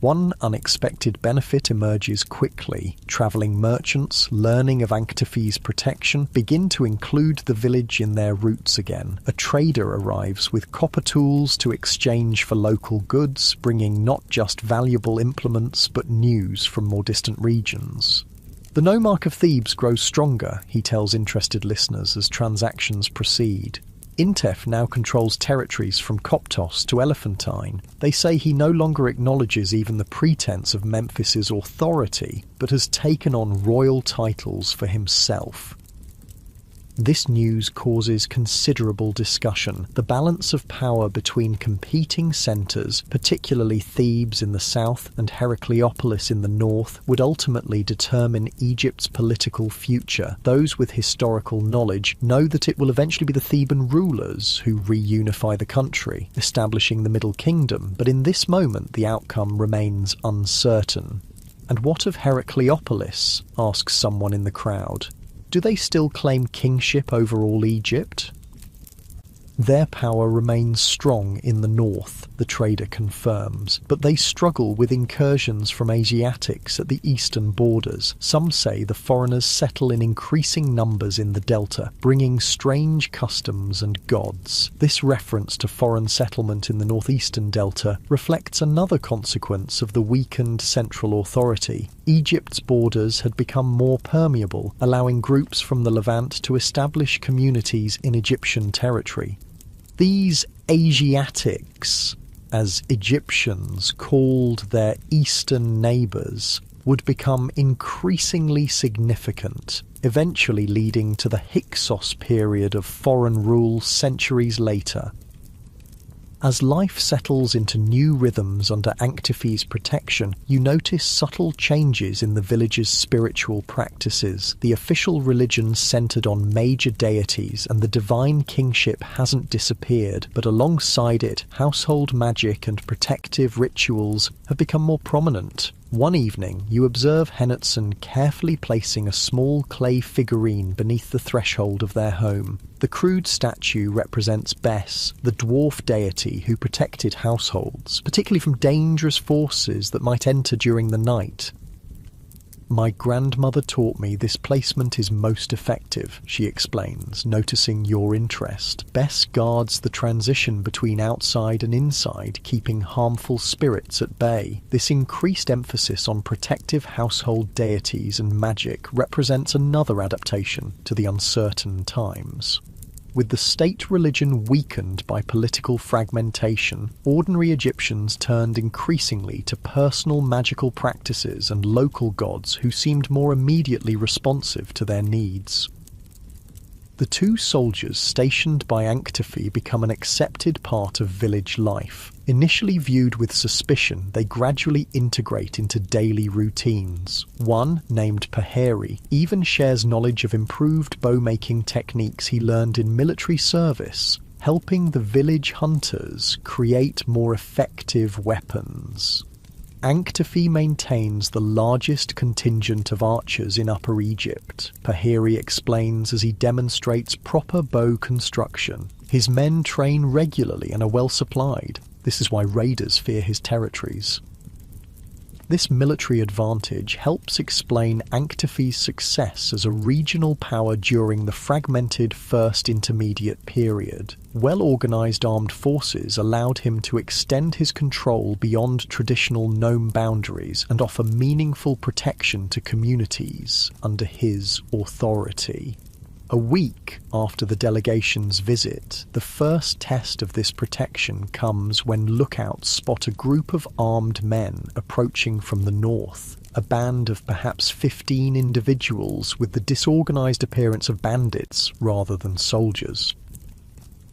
One unexpected benefit emerges quickly. Travelling merchants, learning of Anktefi's protection, begin to include the village in their routes again. A trader arrives with copper tools to exchange for local goods, bringing not just valuable implements but news from more distant regions. The nomarch of Thebes grows stronger, he tells interested listeners as transactions proceed. Intef now controls territories from Coptos to Elephantine. They say he no longer acknowledges even the pretense of Memphis's authority, but has taken on royal titles for himself. This news causes considerable discussion. The balance of power between competing centres, particularly Thebes in the south and Heracleopolis in the north, would ultimately determine Egypt's political future. Those with historical knowledge know that it will eventually be the Theban rulers who reunify the country, establishing the Middle Kingdom, but in this moment the outcome remains uncertain. "And what of Heracleopolis?" asks someone in the crowd. "Do they still claim kingship over all Egypt?" Their power remains strong in the north, the trader confirms, but they struggle with incursions from Asiatics at the eastern borders. Some say the foreigners settle in increasing numbers in the delta, bringing strange customs and gods. This reference to foreign settlement in the northeastern delta reflects another consequence of the weakened central authority. Egypt's borders had become more permeable, allowing groups from the Levant to establish communities in Egyptian territory. These Asiatics, as Egyptians called their eastern neighbours, would become increasingly significant, eventually leading to the Hyksos period of foreign rule centuries later. As life settles into new rhythms under Anktiphi's protection, you notice subtle changes in the village's spiritual practices. The official religion centered on major deities and the divine kingship hasn't disappeared, but alongside it, household magic and protective rituals have become more prominent. One evening, you observe Henotson carefully placing a small clay figurine beneath the threshold of their home. The crude statue represents Bes, the dwarf deity who protected households, particularly from dangerous forces that might enter during the night. "My grandmother taught me this placement is most effective," she explains, noticing your interest. Bes guards the transition between outside and inside, keeping harmful spirits at bay. This increased emphasis on protective household deities and magic represents another adaptation to the uncertain times. With the state religion weakened by political fragmentation, ordinary Egyptians turned increasingly to personal magical practices and local gods who seemed more immediately responsive to their needs. The two soldiers stationed by Anktiphi become an accepted part of village life. Initially viewed with suspicion, they gradually integrate into daily routines. One, named Paheri, even shares knowledge of improved bow-making techniques he learned in military service, helping the village hunters create more effective weapons. Anktiphi maintains the largest contingent of archers in Upper Egypt, Paheri explains as he demonstrates proper bow construction. His men train regularly and are well supplied. This is why raiders fear his territories. This military advantage helps explain Anktiphi's success as a regional power during the fragmented First Intermediate period. Well-organized armed forces allowed him to extend his control beyond traditional nome boundaries and offer meaningful protection to communities under his authority. A week after the delegation's visit, the first test of this protection comes when lookouts spot a group of armed men approaching from the north, a band of perhaps 15 individuals with the disorganized appearance of bandits rather than soldiers.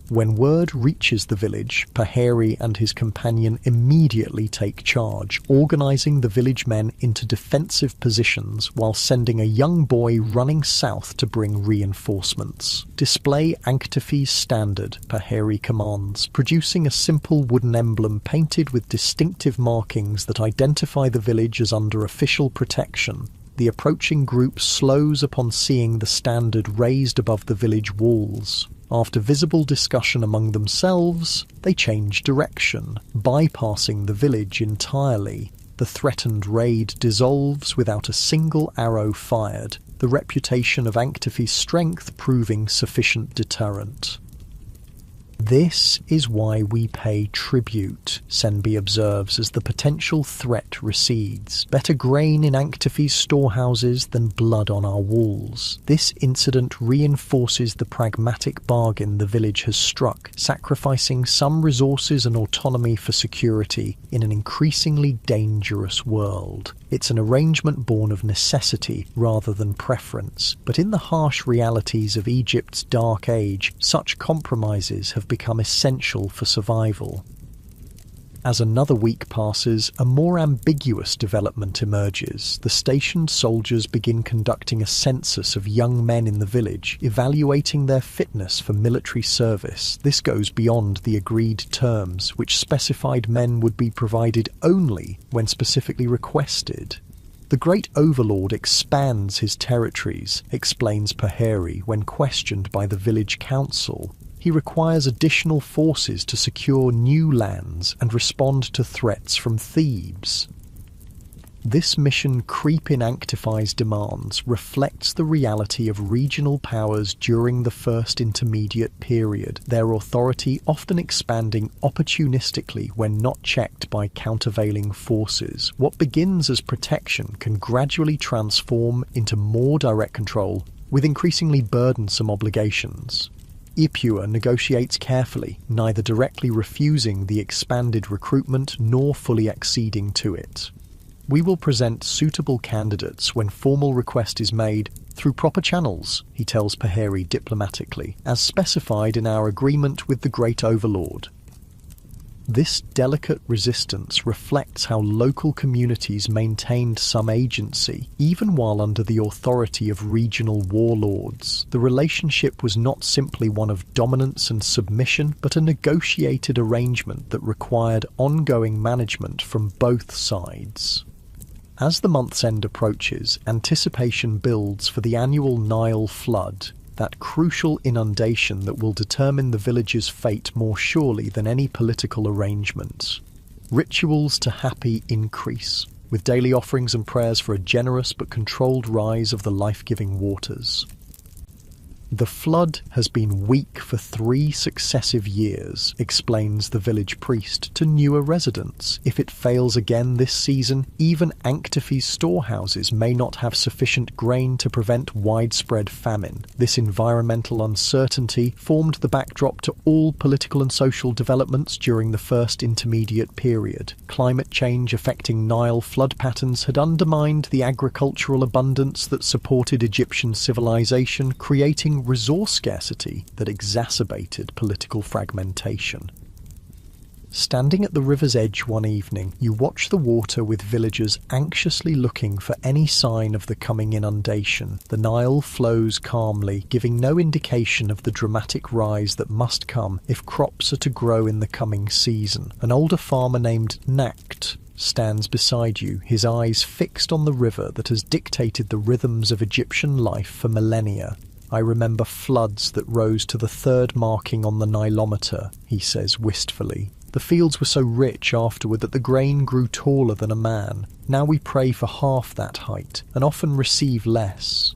When word reaches the village, Paheri and his companion immediately take charge, organizing the village men into defensive positions while sending a young boy running south to bring reinforcements. "Display Anktiphi's standard," Paheri commands, producing a simple wooden emblem painted with distinctive markings that identify the village as under official protection. The approaching group slows upon seeing the standard raised above the village walls. After visible discussion among themselves, they change direction, bypassing the village entirely. The threatened raid dissolves without a single arrow fired, the reputation of Anktiphi's strength proving sufficient deterrent. "This is why we pay tribute," Senbi observes as the potential threat recedes. "Better grain in Anktiphi's storehouses than blood on our walls." This incident reinforces the pragmatic bargain the village has struck, sacrificing some resources and autonomy for security in an increasingly dangerous world. It's an arrangement born of necessity rather than preference, but in the harsh realities of Egypt's Dark Age, such compromises have become essential for survival. As another week passes, a more ambiguous development emerges. The stationed soldiers begin conducting a census of young men in the village, evaluating their fitness for military service. This goes beyond the agreed terms, which specified men would be provided only when specifically requested. "The great overlord expands his territories," explains Paheri when questioned by the village council. He requires additional forces to secure new lands and respond to threats from Thebes. This mission creep in Anktiphi's demands reflects the reality of regional powers during the First Intermediate period, their authority often expanding opportunistically when not checked by countervailing forces. What begins as protection can gradually transform into more direct control with increasingly burdensome obligations. Ipua negotiates carefully, neither directly refusing the expanded recruitment nor fully acceding to it. We will present suitable candidates when formal request is made through proper channels, he tells Paheri diplomatically, as specified in our agreement with the Great Overlord. This delicate resistance reflects how local communities maintained some agency, even while under the authority of regional warlords. The relationship was not simply one of dominance and submission, but a negotiated arrangement that required ongoing management from both sides. As the month's end approaches, anticipation builds for the annual Nile flood, that crucial inundation that will determine the village's fate more surely than any political arrangement. Rituals to Happy increase, with daily offerings and prayers for a generous but controlled rise of the life-giving waters. The flood has been weak for 3 successive years, explains the village priest to newer residents. If it fails again this season, even Anktifi's storehouses may not have sufficient grain to prevent widespread famine. This environmental uncertainty formed the backdrop to all political and social developments during the first intermediate period. Climate change affecting Nile flood patterns had undermined the agricultural abundance that supported Egyptian civilization, creating resource scarcity that exacerbated political fragmentation. Standing at the river's edge one evening, you watch the water with villagers anxiously looking for any sign of the coming inundation. The Nile flows calmly, giving no indication of the dramatic rise that must come if crops are to grow in the coming season. An older farmer named Nakt stands beside you, his eyes fixed on the river that has dictated the rhythms of Egyptian life for millennia. I remember floods that rose to the 3rd marking on the Nilometer, he says wistfully. The fields were so rich afterward that the grain grew taller than a man. Now we pray for half that height, and often receive less.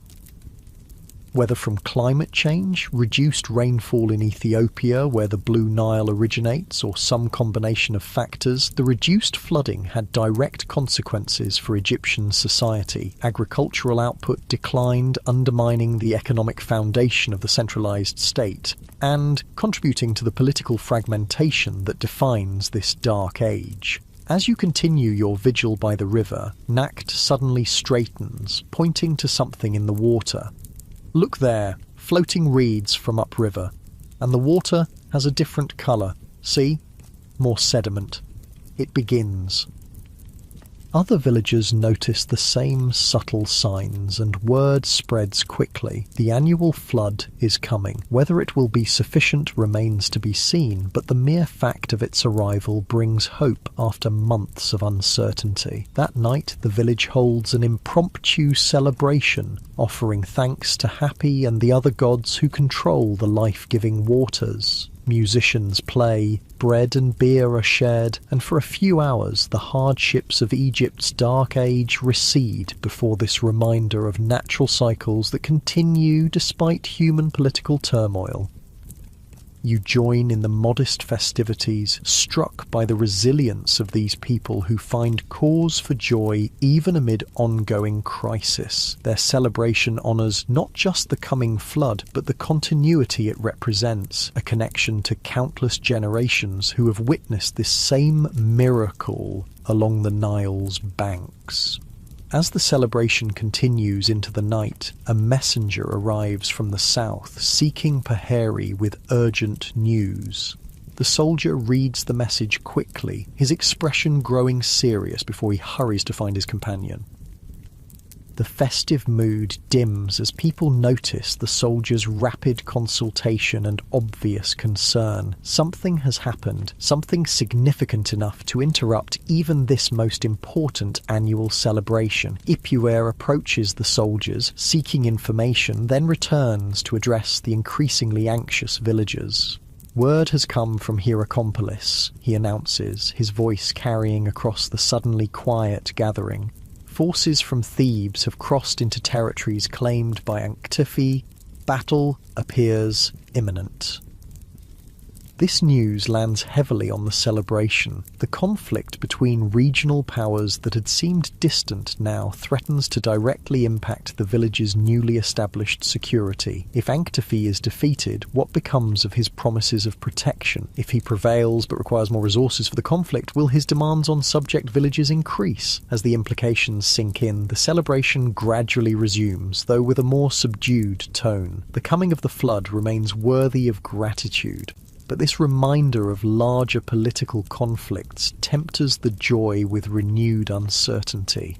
Whether from climate change, reduced rainfall in Ethiopia where the Blue Nile originates, or some combination of factors, the reduced flooding had direct consequences for Egyptian society. Agricultural output declined, undermining the economic foundation of the centralized state, and contributing to the political fragmentation that defines this dark age. As you continue your vigil by the river, Nakt suddenly straightens, pointing to something in the water. Look there, floating reeds from upriver, and the water has a different colour. See? More sediment. It begins. Other villagers notice the same subtle signs, and word spreads quickly. The annual flood is coming. Whether it will be sufficient remains to be seen, but the mere fact of its arrival brings hope after months of uncertainty. That night, the village holds an impromptu celebration, offering thanks to Happy and the other gods who control the life-giving waters. Musicians play, bread and beer are shared, and for a few hours the hardships of Egypt's dark age recede before this reminder of natural cycles that continue despite human political turmoil. You join in the modest festivities, struck by the resilience of these people who find cause for joy even amid ongoing crisis. Their celebration honours not just the coming flood, but the continuity it represents, a connection to countless generations who have witnessed this same miracle along the Nile's banks. As the celebration continues into the night, a messenger arrives from the south, seeking Paheri with urgent news. The soldier reads the message quickly, his expression growing serious before he hurries to find his companion. The festive mood dims as people notice the soldier's rapid consultation and obvious concern. Something has happened, something significant enough to interrupt even this most important annual celebration. Ipua approaches the soldiers, seeking information, then returns to address the increasingly anxious villagers. Word has come from Hierakonpolis, he announces, his voice carrying across the suddenly quiet gathering. Forces from Thebes have crossed into territories claimed by Anktifi. Battle appears imminent. This news lands heavily on the celebration. The conflict between regional powers that had seemed distant now threatens to directly impact the village's newly established security. If Anktafi is defeated, what becomes of his promises of protection? If he prevails but requires more resources for the conflict, will his demands on subject villages increase? As the implications sink in, the celebration gradually resumes, though with a more subdued tone. The coming of the flood remains worthy of gratitude. But this reminder of larger political conflicts tempers the joy with renewed uncertainty.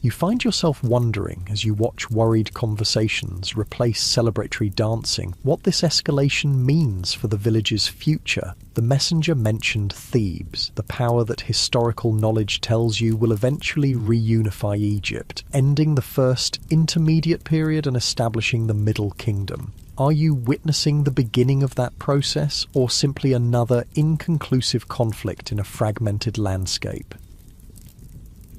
You find yourself wondering, as you watch worried conversations replace celebratory dancing, what this escalation means for the village's future. The messenger mentioned Thebes, the power that historical knowledge tells you will eventually reunify Egypt, ending the first intermediate period and establishing the Middle Kingdom. Are you witnessing the beginning of that process, or simply another inconclusive conflict in a fragmented landscape?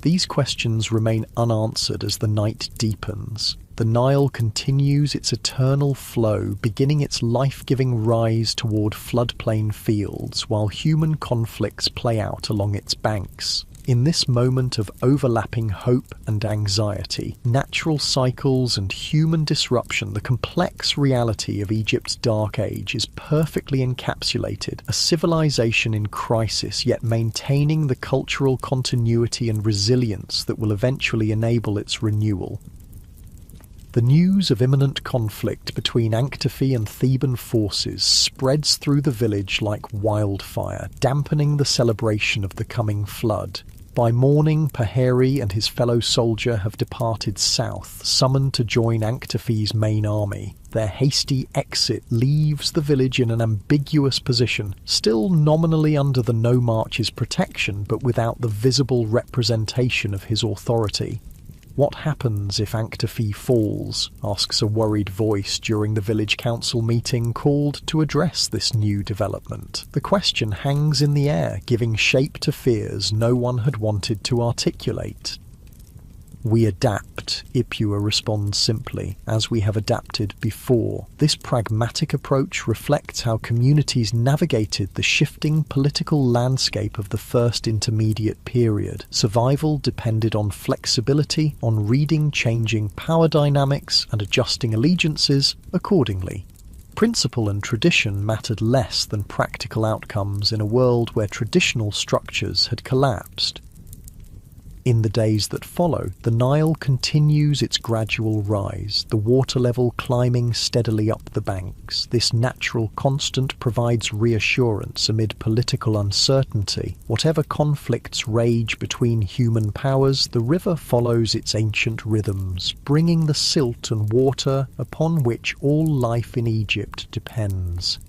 These questions remain unanswered as the night deepens. The Nile continues its eternal flow, beginning its life-giving rise toward floodplain fields, while human conflicts play out along its banks. In this moment of overlapping hope and anxiety, natural cycles and human disruption, the complex reality of Egypt's Dark Age is perfectly encapsulated, a civilization in crisis, yet maintaining the cultural continuity and resilience that will eventually enable its renewal. The news of imminent conflict between Anktafi and Theban forces spreads through the village like wildfire, dampening the celebration of the coming flood. By morning, Paheri and his fellow soldier have departed south, summoned to join Anktafi's main army. Their hasty exit leaves the village in an ambiguous position, still nominally under the nomarch's protection, but without the visible representation of his authority. What happens if Anktafi falls? Asks a worried voice during the village council meeting called to address this new development. The question hangs in the air, giving shape to fears no one had wanted to articulate. We adapt, Ipua responds simply, as we have adapted before. This pragmatic approach reflects how communities navigated the shifting political landscape of the first intermediate period. Survival depended on flexibility, on reading changing power dynamics and adjusting allegiances accordingly. Principle and tradition mattered less than practical outcomes in a world where traditional structures had collapsed. In the days that follow, the Nile continues its gradual rise, the water level climbing steadily up the banks. This natural constant provides reassurance amid political uncertainty. Whatever conflicts rage between human powers, the river follows its ancient rhythms, bringing the silt and water upon which all life in Egypt depends.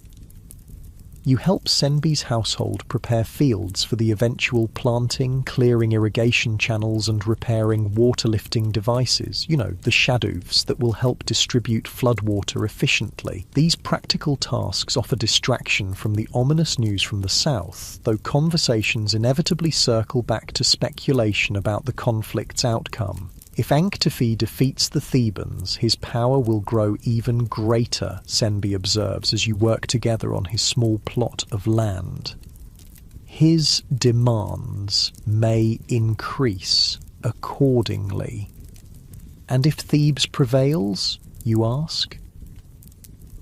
You help Senbi's household prepare fields for the eventual planting, clearing irrigation channels and repairing water-lifting devices, the shadoofs that will help distribute floodwater efficiently. These practical tasks offer distraction from the ominous news from the south, though conversations inevitably circle back to speculation about the conflict's outcome. If Anktafi defeats the Thebans, his power will grow even greater, Senbi observes as you work together on his small plot of land. His demands may increase accordingly. And if Thebes prevails, you ask?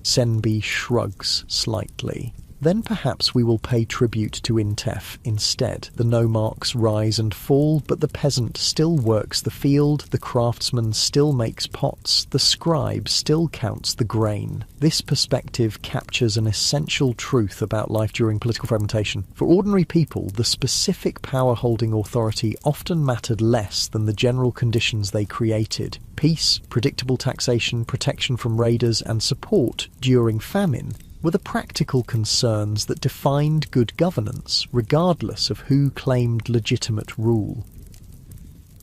Senbi shrugs slightly. Then perhaps we will pay tribute to Intef instead. The nomarchs rise and fall, but the peasant still works the field, the craftsman still makes pots, the scribe still counts the grain. This perspective captures an essential truth about life during political fragmentation. For ordinary people, the specific power-holding authority often mattered less than the general conditions they created. Peace, predictable taxation, protection from raiders, and support during famine were the practical concerns that defined good governance, regardless of who claimed legitimate rule.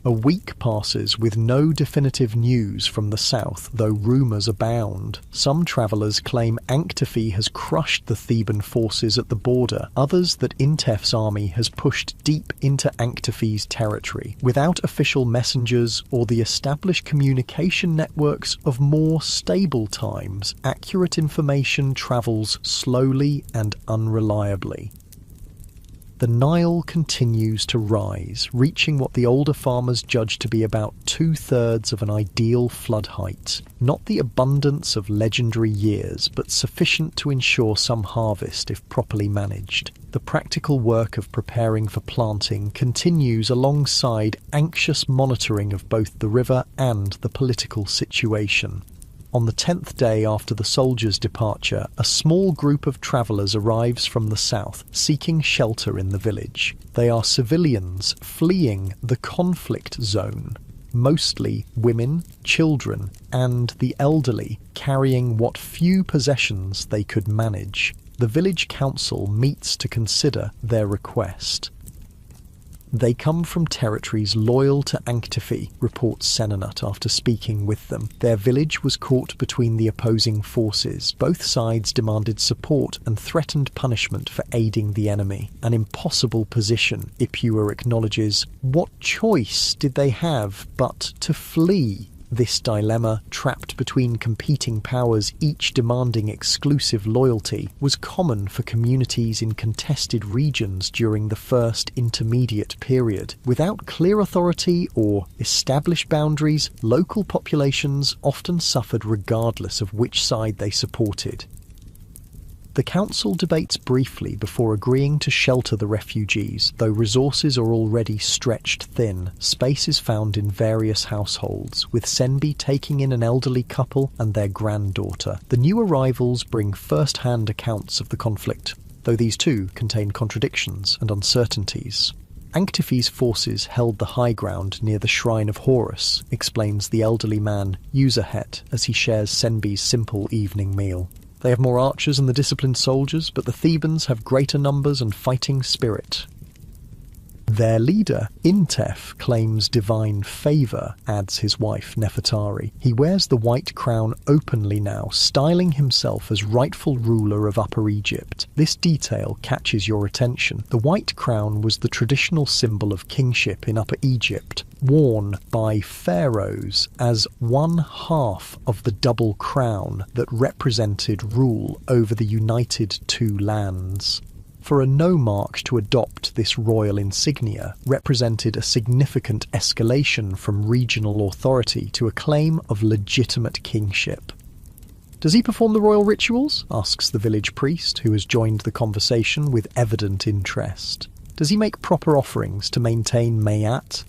A week passes with no definitive news from the south, though rumours abound. Some travellers claim Anktifi has crushed the Theban forces at the border, others that Intef's army has pushed deep into Anktifi's territory. Without official messengers or the established communication networks of more stable times, accurate information travels slowly and unreliably. The Nile continues to rise, reaching what the older farmers judge to be about 2/3 of an ideal flood height. Not the abundance of legendary years, but sufficient to ensure some harvest if properly managed. The practical work of preparing for planting continues alongside anxious monitoring of both the river and the political situation. On the 10th day after the soldiers' departure, a small group of travellers arrives from the south, seeking shelter in the village. They are civilians fleeing the conflict zone, mostly women, children, and the elderly, carrying what few possessions they could manage. The village council meets to consider their request. They come from territories loyal to Anktifi, reports Senanut after speaking with them. Their village was caught between the opposing forces. Both sides demanded support and threatened punishment for aiding the enemy. An impossible position, Ipuwer acknowledges. What choice did they have but to flee? This dilemma, trapped between competing powers each demanding exclusive loyalty, was common for communities in contested regions during the first intermediate period. Without clear authority or established boundaries, local populations often suffered regardless of which side they supported. The council debates briefly before agreeing to shelter the refugees. Though resources are already stretched thin, space is found in various households, with Senbi taking in an elderly couple and their granddaughter. The new arrivals bring first-hand accounts of the conflict, though these too contain contradictions and uncertainties. Anktifi's forces held the high ground near the shrine of Horus, explains the elderly man Userhet as he shares Senbi's simple evening meal. They have more archers and the disciplined soldiers, but the Thebans have greater numbers and fighting spirit. Their leader, Intef, claims divine favour, adds his wife, Nefertari. He wears the white crown openly now, styling himself as rightful ruler of Upper Egypt. This detail catches your attention. The white crown was the traditional symbol of kingship in Upper Egypt, worn by pharaohs as one half of the double crown that represented rule over the united two lands. For a nomarch to adopt this royal insignia represented a significant escalation from regional authority to a claim of legitimate kingship. "Does he perform the royal rituals?" asks the village priest, who has joined the conversation with evident interest. "Does he make proper offerings to maintain Mayat?"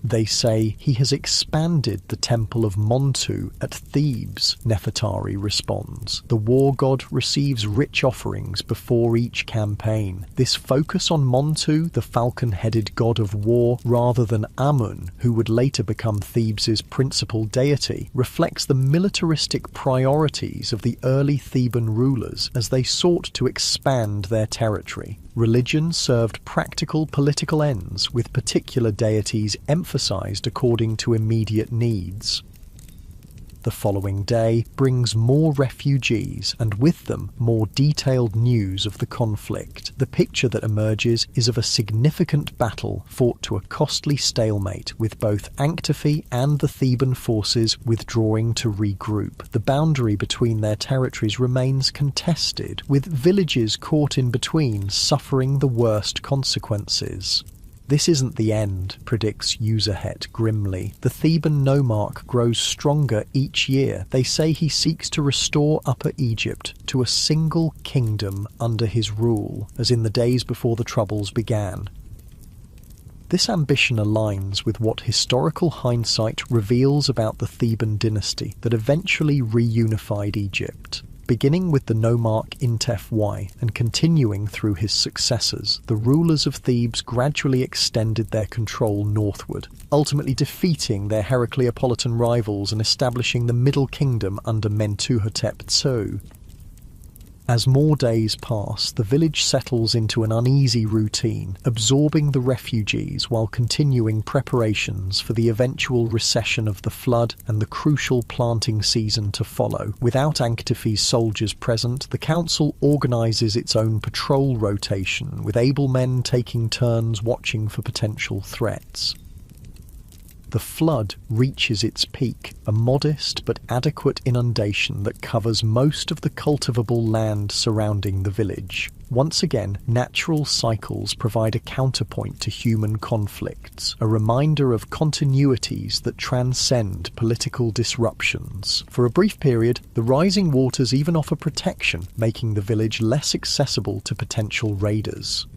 They say he has expanded the temple of Montu at Thebes, Nefertari responds. The war god receives rich offerings before each campaign. This focus on Montu, the falcon-headed god of war, rather than Amun, who would later become Thebes' principal deity, reflects the militaristic priorities of the early Theban rulers as they sought to expand their territory. Religion served practical political ends, with particular deities emphasized according to immediate needs. The following day brings more refugees and with them more detailed news of the conflict. The picture that emerges is of a significant battle fought to a costly stalemate, with both Anktifi and the Theban forces withdrawing to regroup. The boundary between their territories remains contested, with villages caught in between suffering the worst consequences. "This isn't the end," predicts Userhet grimly. "The Theban nomarch grows stronger each year. They say he seeks to restore Upper Egypt to a single kingdom under his rule, as in the days before the Troubles began." This ambition aligns with what historical hindsight reveals about the Theban dynasty that eventually reunified Egypt. Beginning with the nomarch Intef Y and continuing through his successors, the rulers of Thebes gradually extended their control northward, ultimately defeating their Heracleopolitan rivals and establishing the Middle Kingdom under Mentuhotep II. As more days pass, the village settles into an uneasy routine, absorbing the refugees while continuing preparations for the eventual recession of the flood and the crucial planting season to follow. Without Anktife's soldiers present, the council organises its own patrol rotation, with able men taking turns watching for potential threats. The flood reaches its peak, a modest but adequate inundation that covers most of the cultivable land surrounding the village. Once again, natural cycles provide a counterpoint to human conflicts, a reminder of continuities that transcend political disruptions. For a brief period, the rising waters even offer protection, making the village less accessible to potential raiders.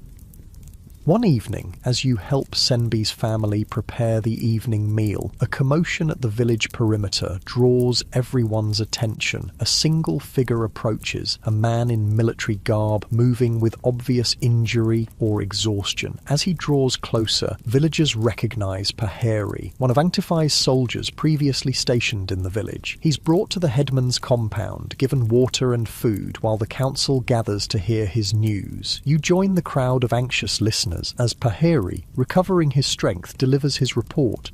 One evening, as you help Senbi's family prepare the evening meal, a commotion at the village perimeter draws everyone's attention. A single figure approaches, a man in military garb, moving with obvious injury or exhaustion. As he draws closer, villagers recognize Paheri, one of Anktife's soldiers previously stationed in the village. He's brought to the headman's compound, given water and food, while the council gathers to hear his news. You join the crowd of anxious listeners as Paheri, recovering his strength, delivers his report.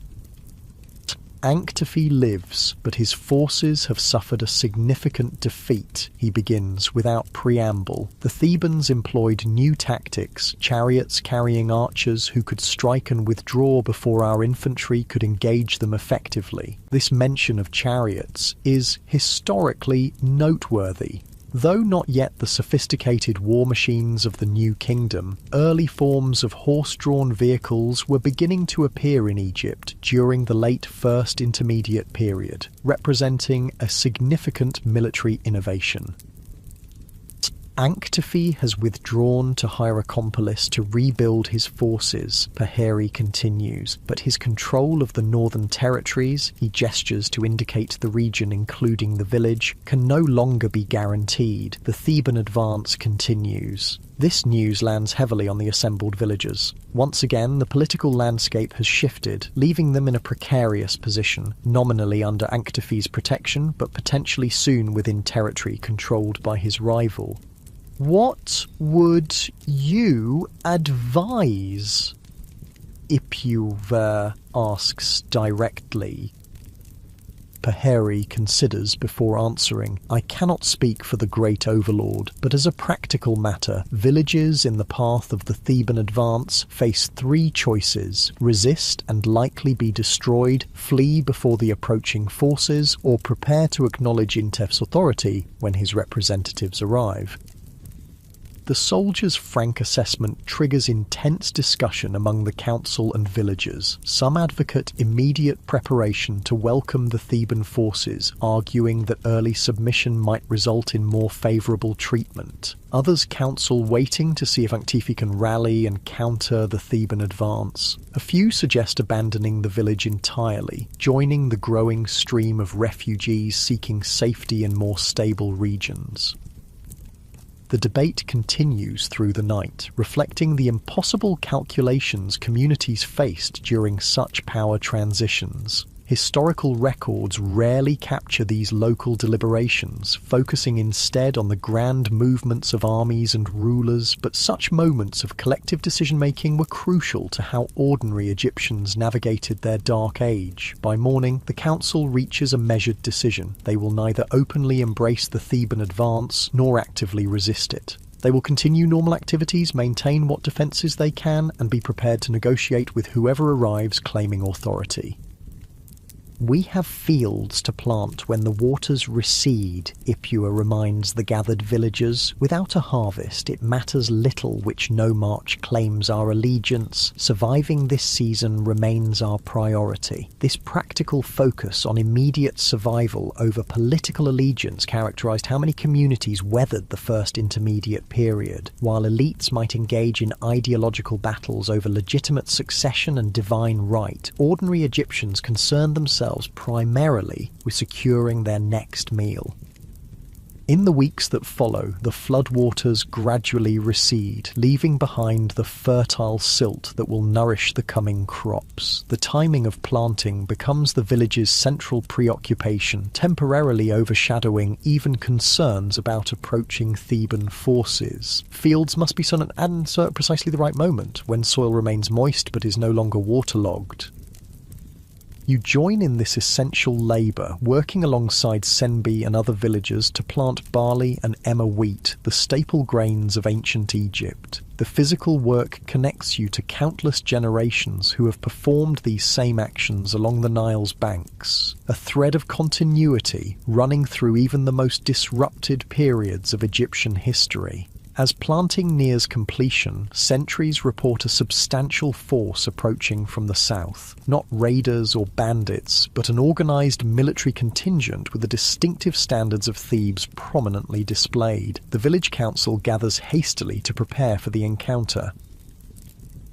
Anktife lives, but his forces have suffered a significant defeat, he begins without preamble. The Thebans employed new tactics, chariots carrying archers who could strike and withdraw before our infantry could engage them effectively. This mention of chariots is historically noteworthy. Though not yet the sophisticated war machines of the New Kingdom, early forms of horse-drawn vehicles were beginning to appear in Egypt during the late First Intermediate period, representing a significant military innovation. Anktife has withdrawn to Hierakonpolis to rebuild his forces, Paheri continues, but his control of the northern territories, he gestures to indicate the region including the village, can no longer be guaranteed. The Theban advance continues. This news lands heavily on the assembled villagers. Once again, the political landscape has shifted, leaving them in a precarious position, nominally under Anktife's protection, but potentially soon within territory controlled by his rival. What would you advise? Ipuver asks directly. Paheri considers before answering. I cannot speak for the great overlord, but as a practical matter, villages in the path of the Theban advance face three choices: resist and likely be destroyed, flee before the approaching forces, or prepare to acknowledge Intef's authority when his representatives arrive. The soldiers' frank assessment triggers intense discussion among the council and villagers. Some advocate immediate preparation to welcome the Theban forces, arguing that early submission might result in more favourable treatment. Others counsel waiting to see if Anktife can rally and counter the Theban advance. A few suggest abandoning the village entirely, joining the growing stream of refugees seeking safety in more stable regions. The debate continues through the night, reflecting the impossible calculations communities faced during such power transitions. Historical records rarely capture these local deliberations, focusing instead on the grand movements of armies and rulers, but such moments of collective decision-making were crucial to how ordinary Egyptians navigated their dark age. By morning, the council reaches a measured decision. They will neither openly embrace the Theban advance nor actively resist it. They will continue normal activities, maintain what defences they can, and be prepared to negotiate with whoever arrives claiming authority. We have fields to plant when the waters recede, Ipua reminds the gathered villagers. Without a harvest, it matters little which nomarch claims our allegiance. Surviving this season remains our priority. This practical focus on immediate survival over political allegiance characterized how many communities weathered the First Intermediate period. While elites might engage in ideological battles over legitimate succession and divine right, ordinary Egyptians concerned themselves primarily with securing their next meal. In the weeks that follow, the floodwaters gradually recede, leaving behind the fertile silt that will nourish the coming crops. The timing of planting becomes the village's central preoccupation, temporarily overshadowing even concerns about approaching Theban forces. Fields must be sown at precisely the right moment, when soil remains moist but is no longer waterlogged. You join in this essential labour, working alongside Senbi and other villagers to plant barley and emmer wheat, the staple grains of ancient Egypt. The physical work connects you to countless generations who have performed these same actions along the Nile's banks, a thread of continuity running through even the most disrupted periods of Egyptian history. As planting nears completion, sentries report a substantial force approaching from the south. Not raiders or bandits, but an organised military contingent with the distinctive standards of Thebes prominently displayed. The village council gathers hastily to prepare for the encounter.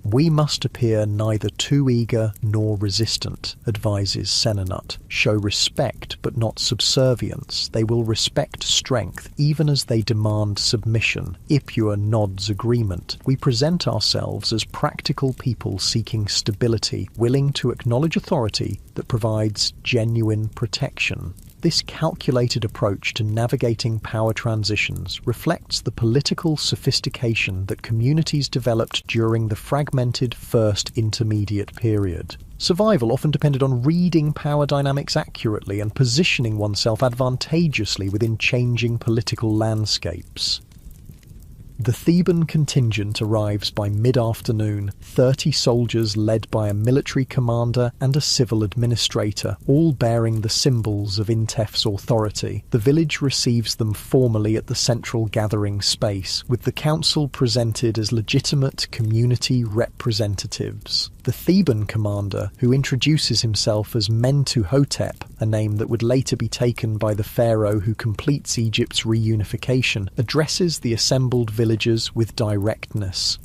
"We must appear neither too eager nor resistant," advises Senenut. "Show respect but not subservience. They will respect strength even as they demand submission." Ipua nods agreement. "We present ourselves as practical people seeking stability, willing to acknowledge authority that provides genuine protection." This calculated approach to navigating power transitions reflects the political sophistication that communities developed during the fragmented First Intermediate period. Survival often depended on reading power dynamics accurately and positioning oneself advantageously within changing political landscapes. The Theban contingent arrives by mid-afternoon, 30 soldiers led by a military commander and a civil administrator, all bearing the symbols of Intef's authority. The village receives them formally at the central gathering space, with the council presented as legitimate community representatives. The Theban commander, who introduces himself as Mentuhotep, a name that would later be taken by the pharaoh who completes Egypt's reunification, addresses the assembled villagers with directness.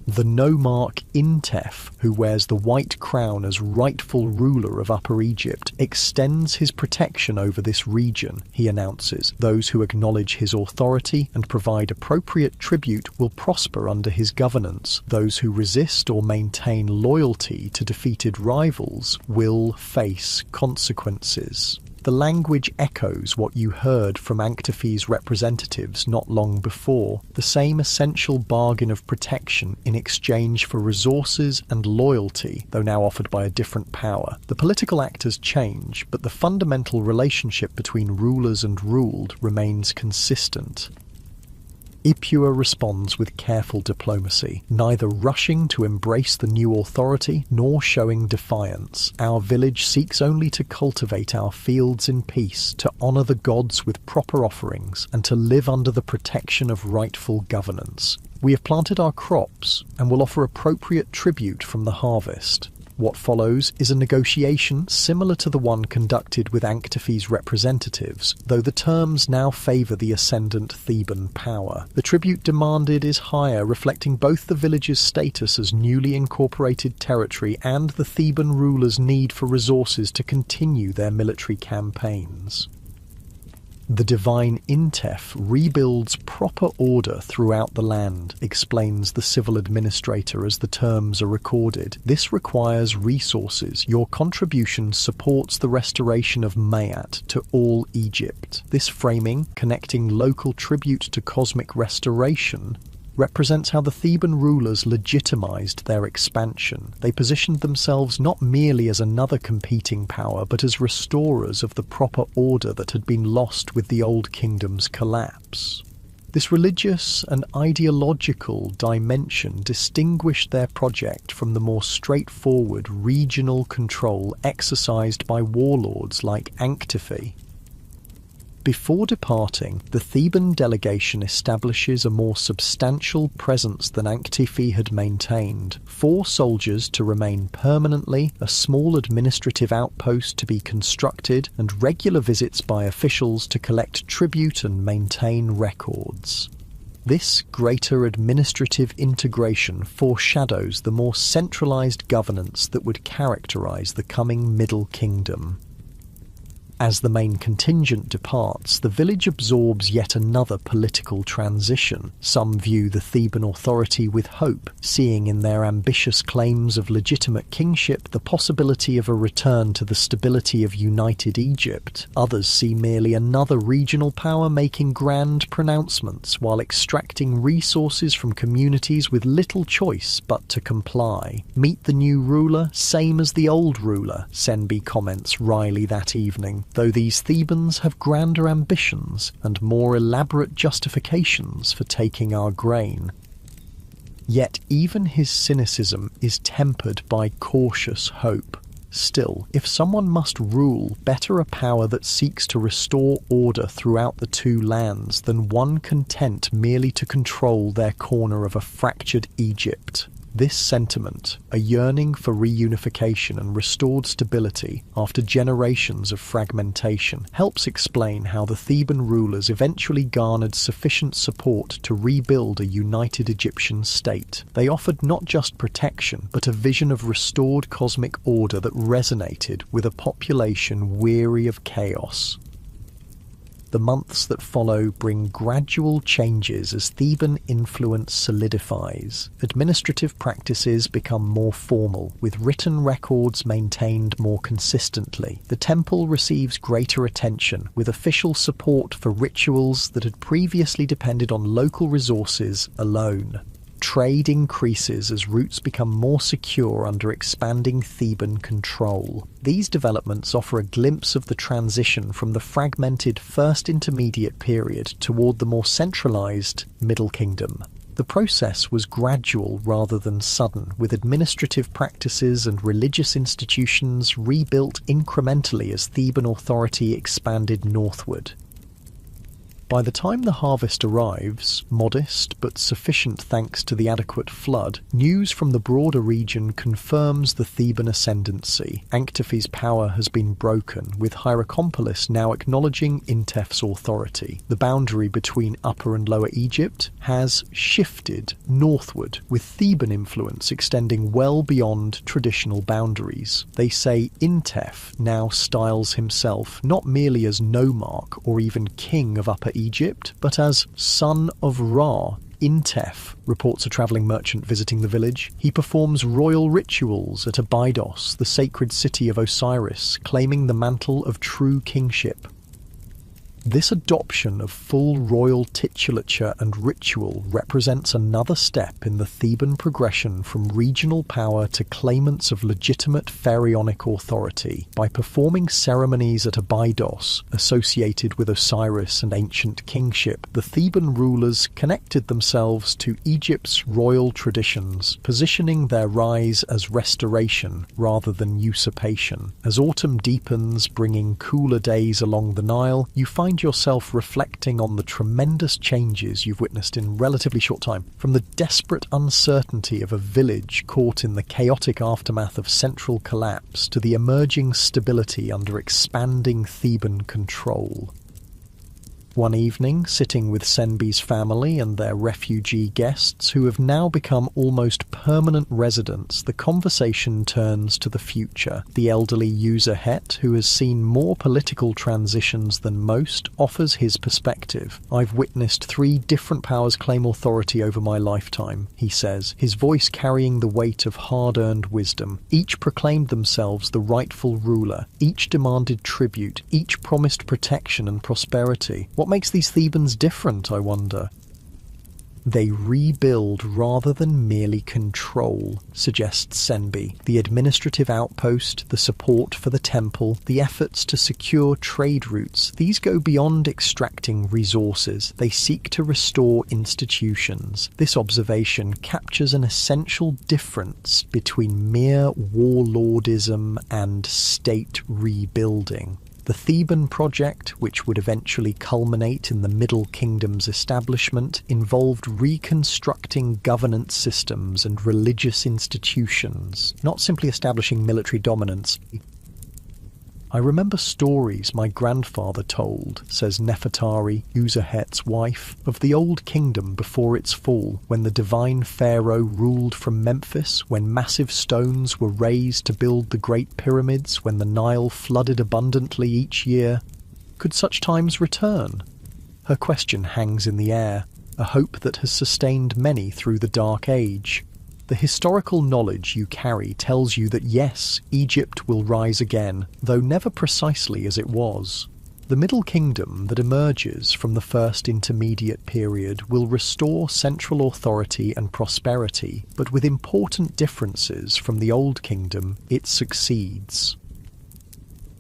The nomarch Intef, who wears the white crown as rightful ruler of Upper Egypt, extends his protection over this region, he announces. Those who acknowledge his authority and provide appropriate tribute will prosper under his governance. Those who resist or maintain loyalty to defeated rivals will face consequences. The language echoes what you heard from Ankhtefe's representatives not long before, the same essential bargain of protection in exchange for resources and loyalty, though now offered by a different power. The political actors change, but the fundamental relationship between rulers and ruled remains consistent. Ipua responds with careful diplomacy, neither rushing to embrace the new authority nor showing defiance. "Our village seeks only to cultivate our fields in peace, to honour the gods with proper offerings, and to live under the protection of rightful governance. We have planted our crops and will offer appropriate tribute from the harvest." What follows is a negotiation similar to the one conducted with Ankhtefe's representatives, though the terms now favour the ascendant Theban power. The tribute demanded is higher, reflecting both the village's status as newly incorporated territory and the Theban rulers' need for resources to continue their military campaigns. The divine Intef rebuilds proper order throughout the land, explains the civil administrator as the terms are recorded. This requires resources. Your contribution supports the restoration of Mayat to all Egypt. This framing, connecting local tribute to cosmic restoration, represents how the Theban rulers legitimized their expansion. They positioned themselves not merely as another competing power, but as restorers of the proper order that had been lost with the Old Kingdom's collapse. This religious and ideological dimension distinguished their project from the more straightforward regional control exercised by warlords like Ankhtefe. Before departing, the Theban delegation establishes a more substantial presence than Ankhtefe had maintained. 4 soldiers to remain permanently, a small administrative outpost to be constructed, and regular visits by officials to collect tribute and maintain records. This greater administrative integration foreshadows the more centralized governance that would characterize the coming Middle Kingdom. As the main contingent departs, the village absorbs yet another political transition. Some view the Theban authority with hope, seeing in their ambitious claims of legitimate kingship the possibility of a return to the stability of united Egypt. Others see merely another regional power making grand pronouncements while extracting resources from communities with little choice but to comply. Meet the new ruler, same as the old ruler, Senbi comments wryly that evening, though these Thebans have grander ambitions and more elaborate justifications for taking our grain. Yet even his cynicism is tempered by cautious hope. Still, if someone must rule, better a power that seeks to restore order throughout the two lands than one content merely to control their corner of a fractured Egypt. This sentiment, a yearning for reunification and restored stability after generations of fragmentation, helps explain how the Theban rulers eventually garnered sufficient support to rebuild a united Egyptian state. They offered not just protection, but a vision of restored cosmic order that resonated with a population weary of chaos. The months that follow bring gradual changes as Theban influence solidifies. Administrative practices become more formal, with written records maintained more consistently. The temple receives greater attention, with official support for rituals that had previously depended on local resources alone. Trade increases as routes become more secure under expanding Theban control. These developments offer a glimpse of the transition from the fragmented First Intermediate period toward the more centralized Middle Kingdom. The process was gradual rather than sudden, with administrative practices and religious institutions rebuilt incrementally as Theban authority expanded northward. By the time the harvest arrives, modest but sufficient thanks to the adequate flood, news from the broader region confirms the Theban ascendancy. Anktephi's power has been broken, with Hierakonpolis now acknowledging Intef's authority. The boundary between Upper and Lower Egypt has shifted northward, with Theban influence extending well beyond traditional boundaries. They say Intef now styles himself not merely as nomarch or even king of Upper Egypt, but as son of Ra. Intef, reports a travelling merchant visiting the village. He performs royal rituals at Abydos, the sacred city of Osiris, claiming the mantle of true kingship. This adoption of full royal titulature and ritual represents another step in the Theban progression from regional power to claimants of legitimate pharaonic authority. By performing ceremonies at Abydos, associated with Osiris and ancient kingship, the Theban rulers connected themselves to Egypt's royal traditions, positioning their rise as restoration rather than usurpation. As autumn deepens, bringing cooler days along the Nile, you find yourself reflecting on the tremendous changes you've witnessed in relatively short time. From the desperate uncertainty of a village caught in the chaotic aftermath of central collapse to the emerging stability under expanding Theban control. One evening, sitting with Senbi's family and their refugee guests, who have now become almost permanent residents, the conversation turns to the future. The elderly user Het, who has seen more political transitions than most, offers his perspective. "I've witnessed 3 different powers claim authority over my lifetime," he says, his voice carrying the weight of hard-earned wisdom. Each proclaimed themselves the rightful ruler, each demanded tribute, each promised protection and prosperity. What makes these Thebans different, I wonder? They rebuild rather than merely control, suggests Senbi. The administrative outpost, the support for the temple, the efforts to secure trade routes, these go beyond extracting resources. They seek to restore institutions. This observation captures an essential difference between mere warlordism and state rebuilding. The Theban project, which would eventually culminate in the Middle Kingdom's establishment, involved reconstructing governance systems and religious institutions, not simply establishing military dominance. "I remember stories my grandfather told," says Nefertari, Userhet's wife, "of the old kingdom before its fall, when the divine pharaoh ruled from Memphis, when massive stones were raised to build the great pyramids, when the Nile flooded abundantly each year. Could such times return?" Her question hangs in the air, a hope that has sustained many through the Dark Age. The historical knowledge you carry tells you that yes, Egypt will rise again, though never precisely as it was. The Middle Kingdom that emerges from the First Intermediate Period will restore central authority and prosperity, but with important differences from the Old Kingdom, it succeeds.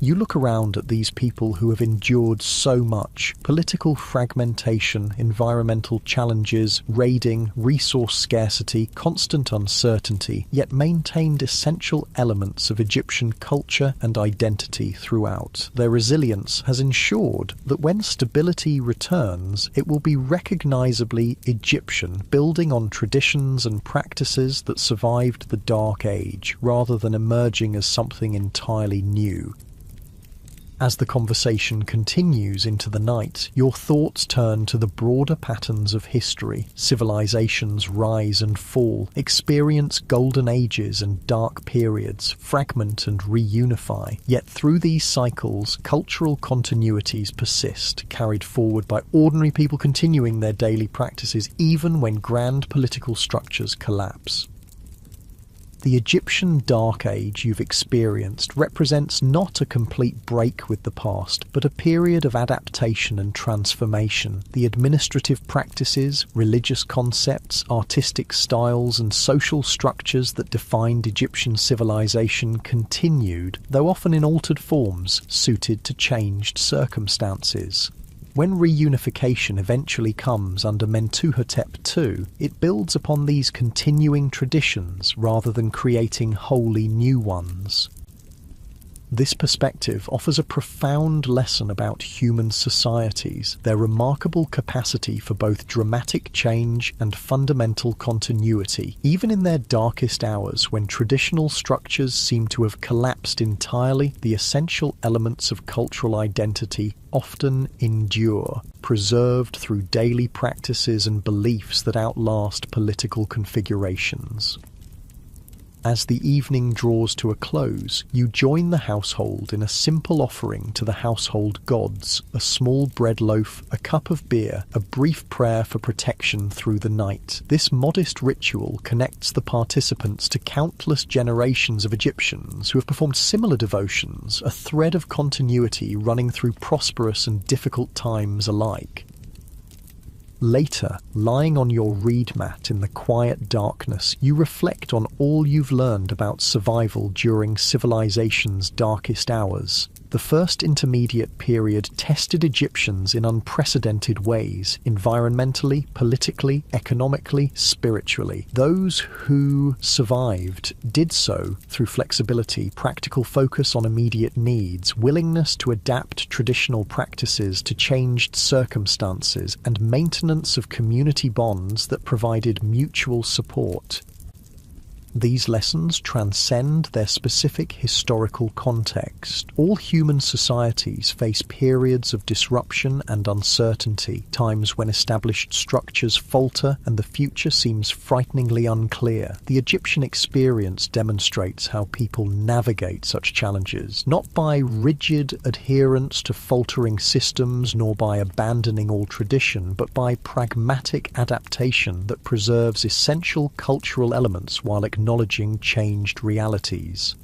You look around at these people who have endured so much: political fragmentation, environmental challenges, raiding, resource scarcity, constant uncertainty, yet maintained essential elements of Egyptian culture and identity throughout. Their resilience has ensured that when stability returns, it will be recognizably Egyptian, building on traditions and practices that survived the Dark Age, rather than emerging as something entirely new. As the conversation continues into the night, your thoughts turn to the broader patterns of history. Civilizations rise and fall, experience golden ages and dark periods, fragment and reunify. Yet through these cycles, cultural continuities persist, carried forward by ordinary people continuing their daily practices even when grand political structures collapse. The Egyptian Dark Age you've experienced represents not a complete break with the past, but a period of adaptation and transformation. The administrative practices, religious concepts, artistic styles, and social structures that defined Egyptian civilization continued, though often in altered forms, suited to changed circumstances. When reunification eventually comes under Mentuhotep II, it builds upon these continuing traditions rather than creating wholly new ones. This perspective offers a profound lesson about human societies, their remarkable capacity for both dramatic change and fundamental continuity. Even in their darkest hours, when traditional structures seem to have collapsed entirely, the essential elements of cultural identity often endure, preserved through daily practices and beliefs that outlast political configurations. As the evening draws to a close, you join the household in a simple offering to the household gods: a small bread loaf, a cup of beer, a brief prayer for protection through the night. This modest ritual connects the participants to countless generations of Egyptians who have performed similar devotions, a thread of continuity running through prosperous and difficult times alike. Later, lying on your reed mat in the quiet darkness, you reflect on all you've learned about survival during civilization's darkest hours. The First Intermediate Period tested Egyptians in unprecedented ways, environmentally, politically, economically, spiritually. Those who survived did so through flexibility, practical focus on immediate needs, willingness to adapt traditional practices to changed circumstances, and maintenance of community bonds that provided mutual support. These lessons transcend their specific historical context. All human societies face periods of disruption and uncertainty, times when established structures falter and the future seems frighteningly unclear. The Egyptian experience demonstrates how people navigate such challenges, not by rigid adherence to faltering systems nor by abandoning all tradition, but by pragmatic adaptation that preserves essential cultural elements while acknowledging changed realities.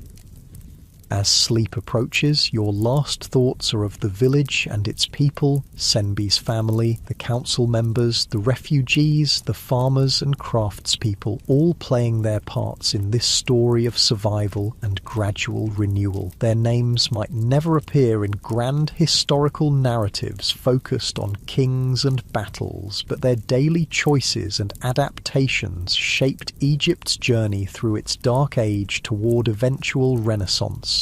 As sleep approaches, your last thoughts are of the village and its people, Senbi's family, the council members, the refugees, the farmers and craftspeople, all playing their parts in this story of survival and gradual renewal. Their names might never appear in grand historical narratives focused on kings and battles, but their daily choices and adaptations shaped Egypt's journey through its dark age toward eventual renaissance.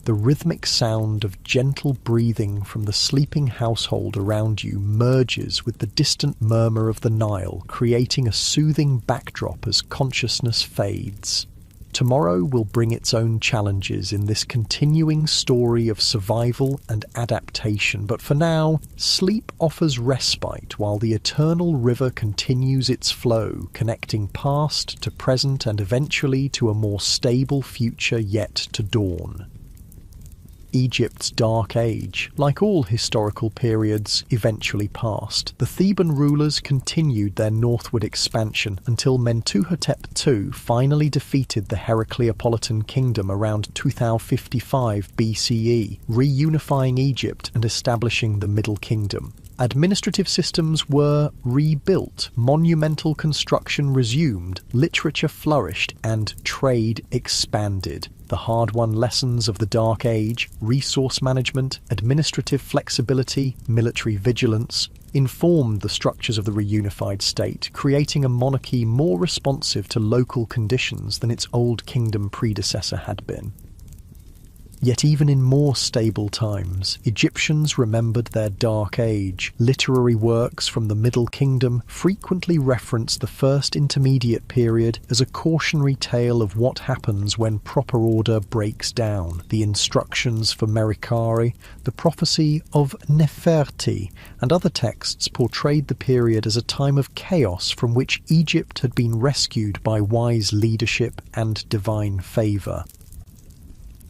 The rhythmic sound of gentle breathing from the sleeping household around you merges with the distant murmur of the Nile, creating a soothing backdrop as consciousness fades. Tomorrow will bring its own challenges in this continuing story of survival and adaptation, but for now, sleep offers respite while the eternal river continues its flow, connecting past to present and eventually to a more stable future yet to dawn. Egypt's Dark Age, like all historical periods, eventually passed. The Theban rulers continued their northward expansion until Mentuhotep II finally defeated the Heracleopolitan kingdom around 2055 BCE, reunifying Egypt and establishing the Middle Kingdom. Administrative systems were rebuilt, monumental construction resumed, literature flourished, and trade expanded. The hard-won lessons of the Dark Age, resource management, administrative flexibility, military vigilance, informed the structures of the reunified state, creating a monarchy more responsive to local conditions than its old kingdom predecessor had been. Yet even in more stable times, Egyptians remembered their Dark Age. Literary works from the Middle Kingdom frequently reference the First Intermediate Period as a cautionary tale of what happens when proper order breaks down. The instructions for Merikari, the prophecy of Neferti, and other texts portrayed the period as a time of chaos from which Egypt had been rescued by wise leadership and divine favour.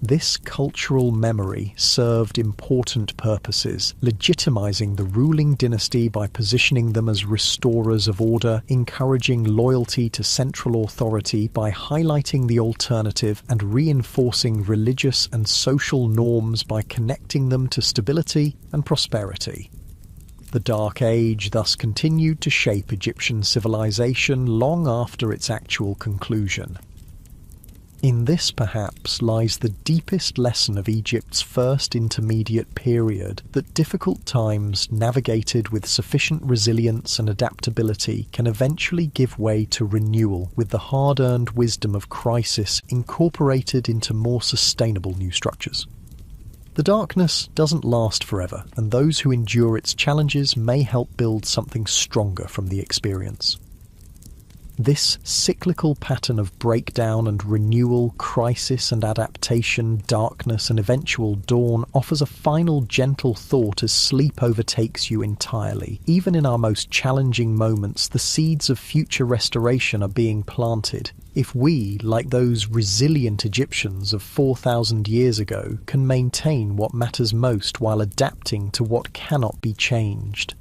This cultural memory served important purposes, legitimizing the ruling dynasty by positioning them as restorers of order, encouraging loyalty to central authority by highlighting the alternative, and reinforcing religious and social norms by connecting them to stability and prosperity. The Dark Age thus continued to shape Egyptian civilization long after its actual conclusion. In this, perhaps, lies the deepest lesson of Egypt's First Intermediate Period, that difficult times navigated with sufficient resilience and adaptability can eventually give way to renewal, with the hard-earned wisdom of crisis incorporated into more sustainable new structures. The darkness doesn't last forever, and those who endure its challenges may help build something stronger from the experience. This cyclical pattern of breakdown and renewal, crisis and adaptation, darkness and eventual dawn offers a final gentle thought as sleep overtakes you entirely. Even in our most challenging moments, the seeds of future restoration are being planted. If we, like those resilient Egyptians of 4,000 years ago, can maintain what matters most while adapting to what cannot be changed,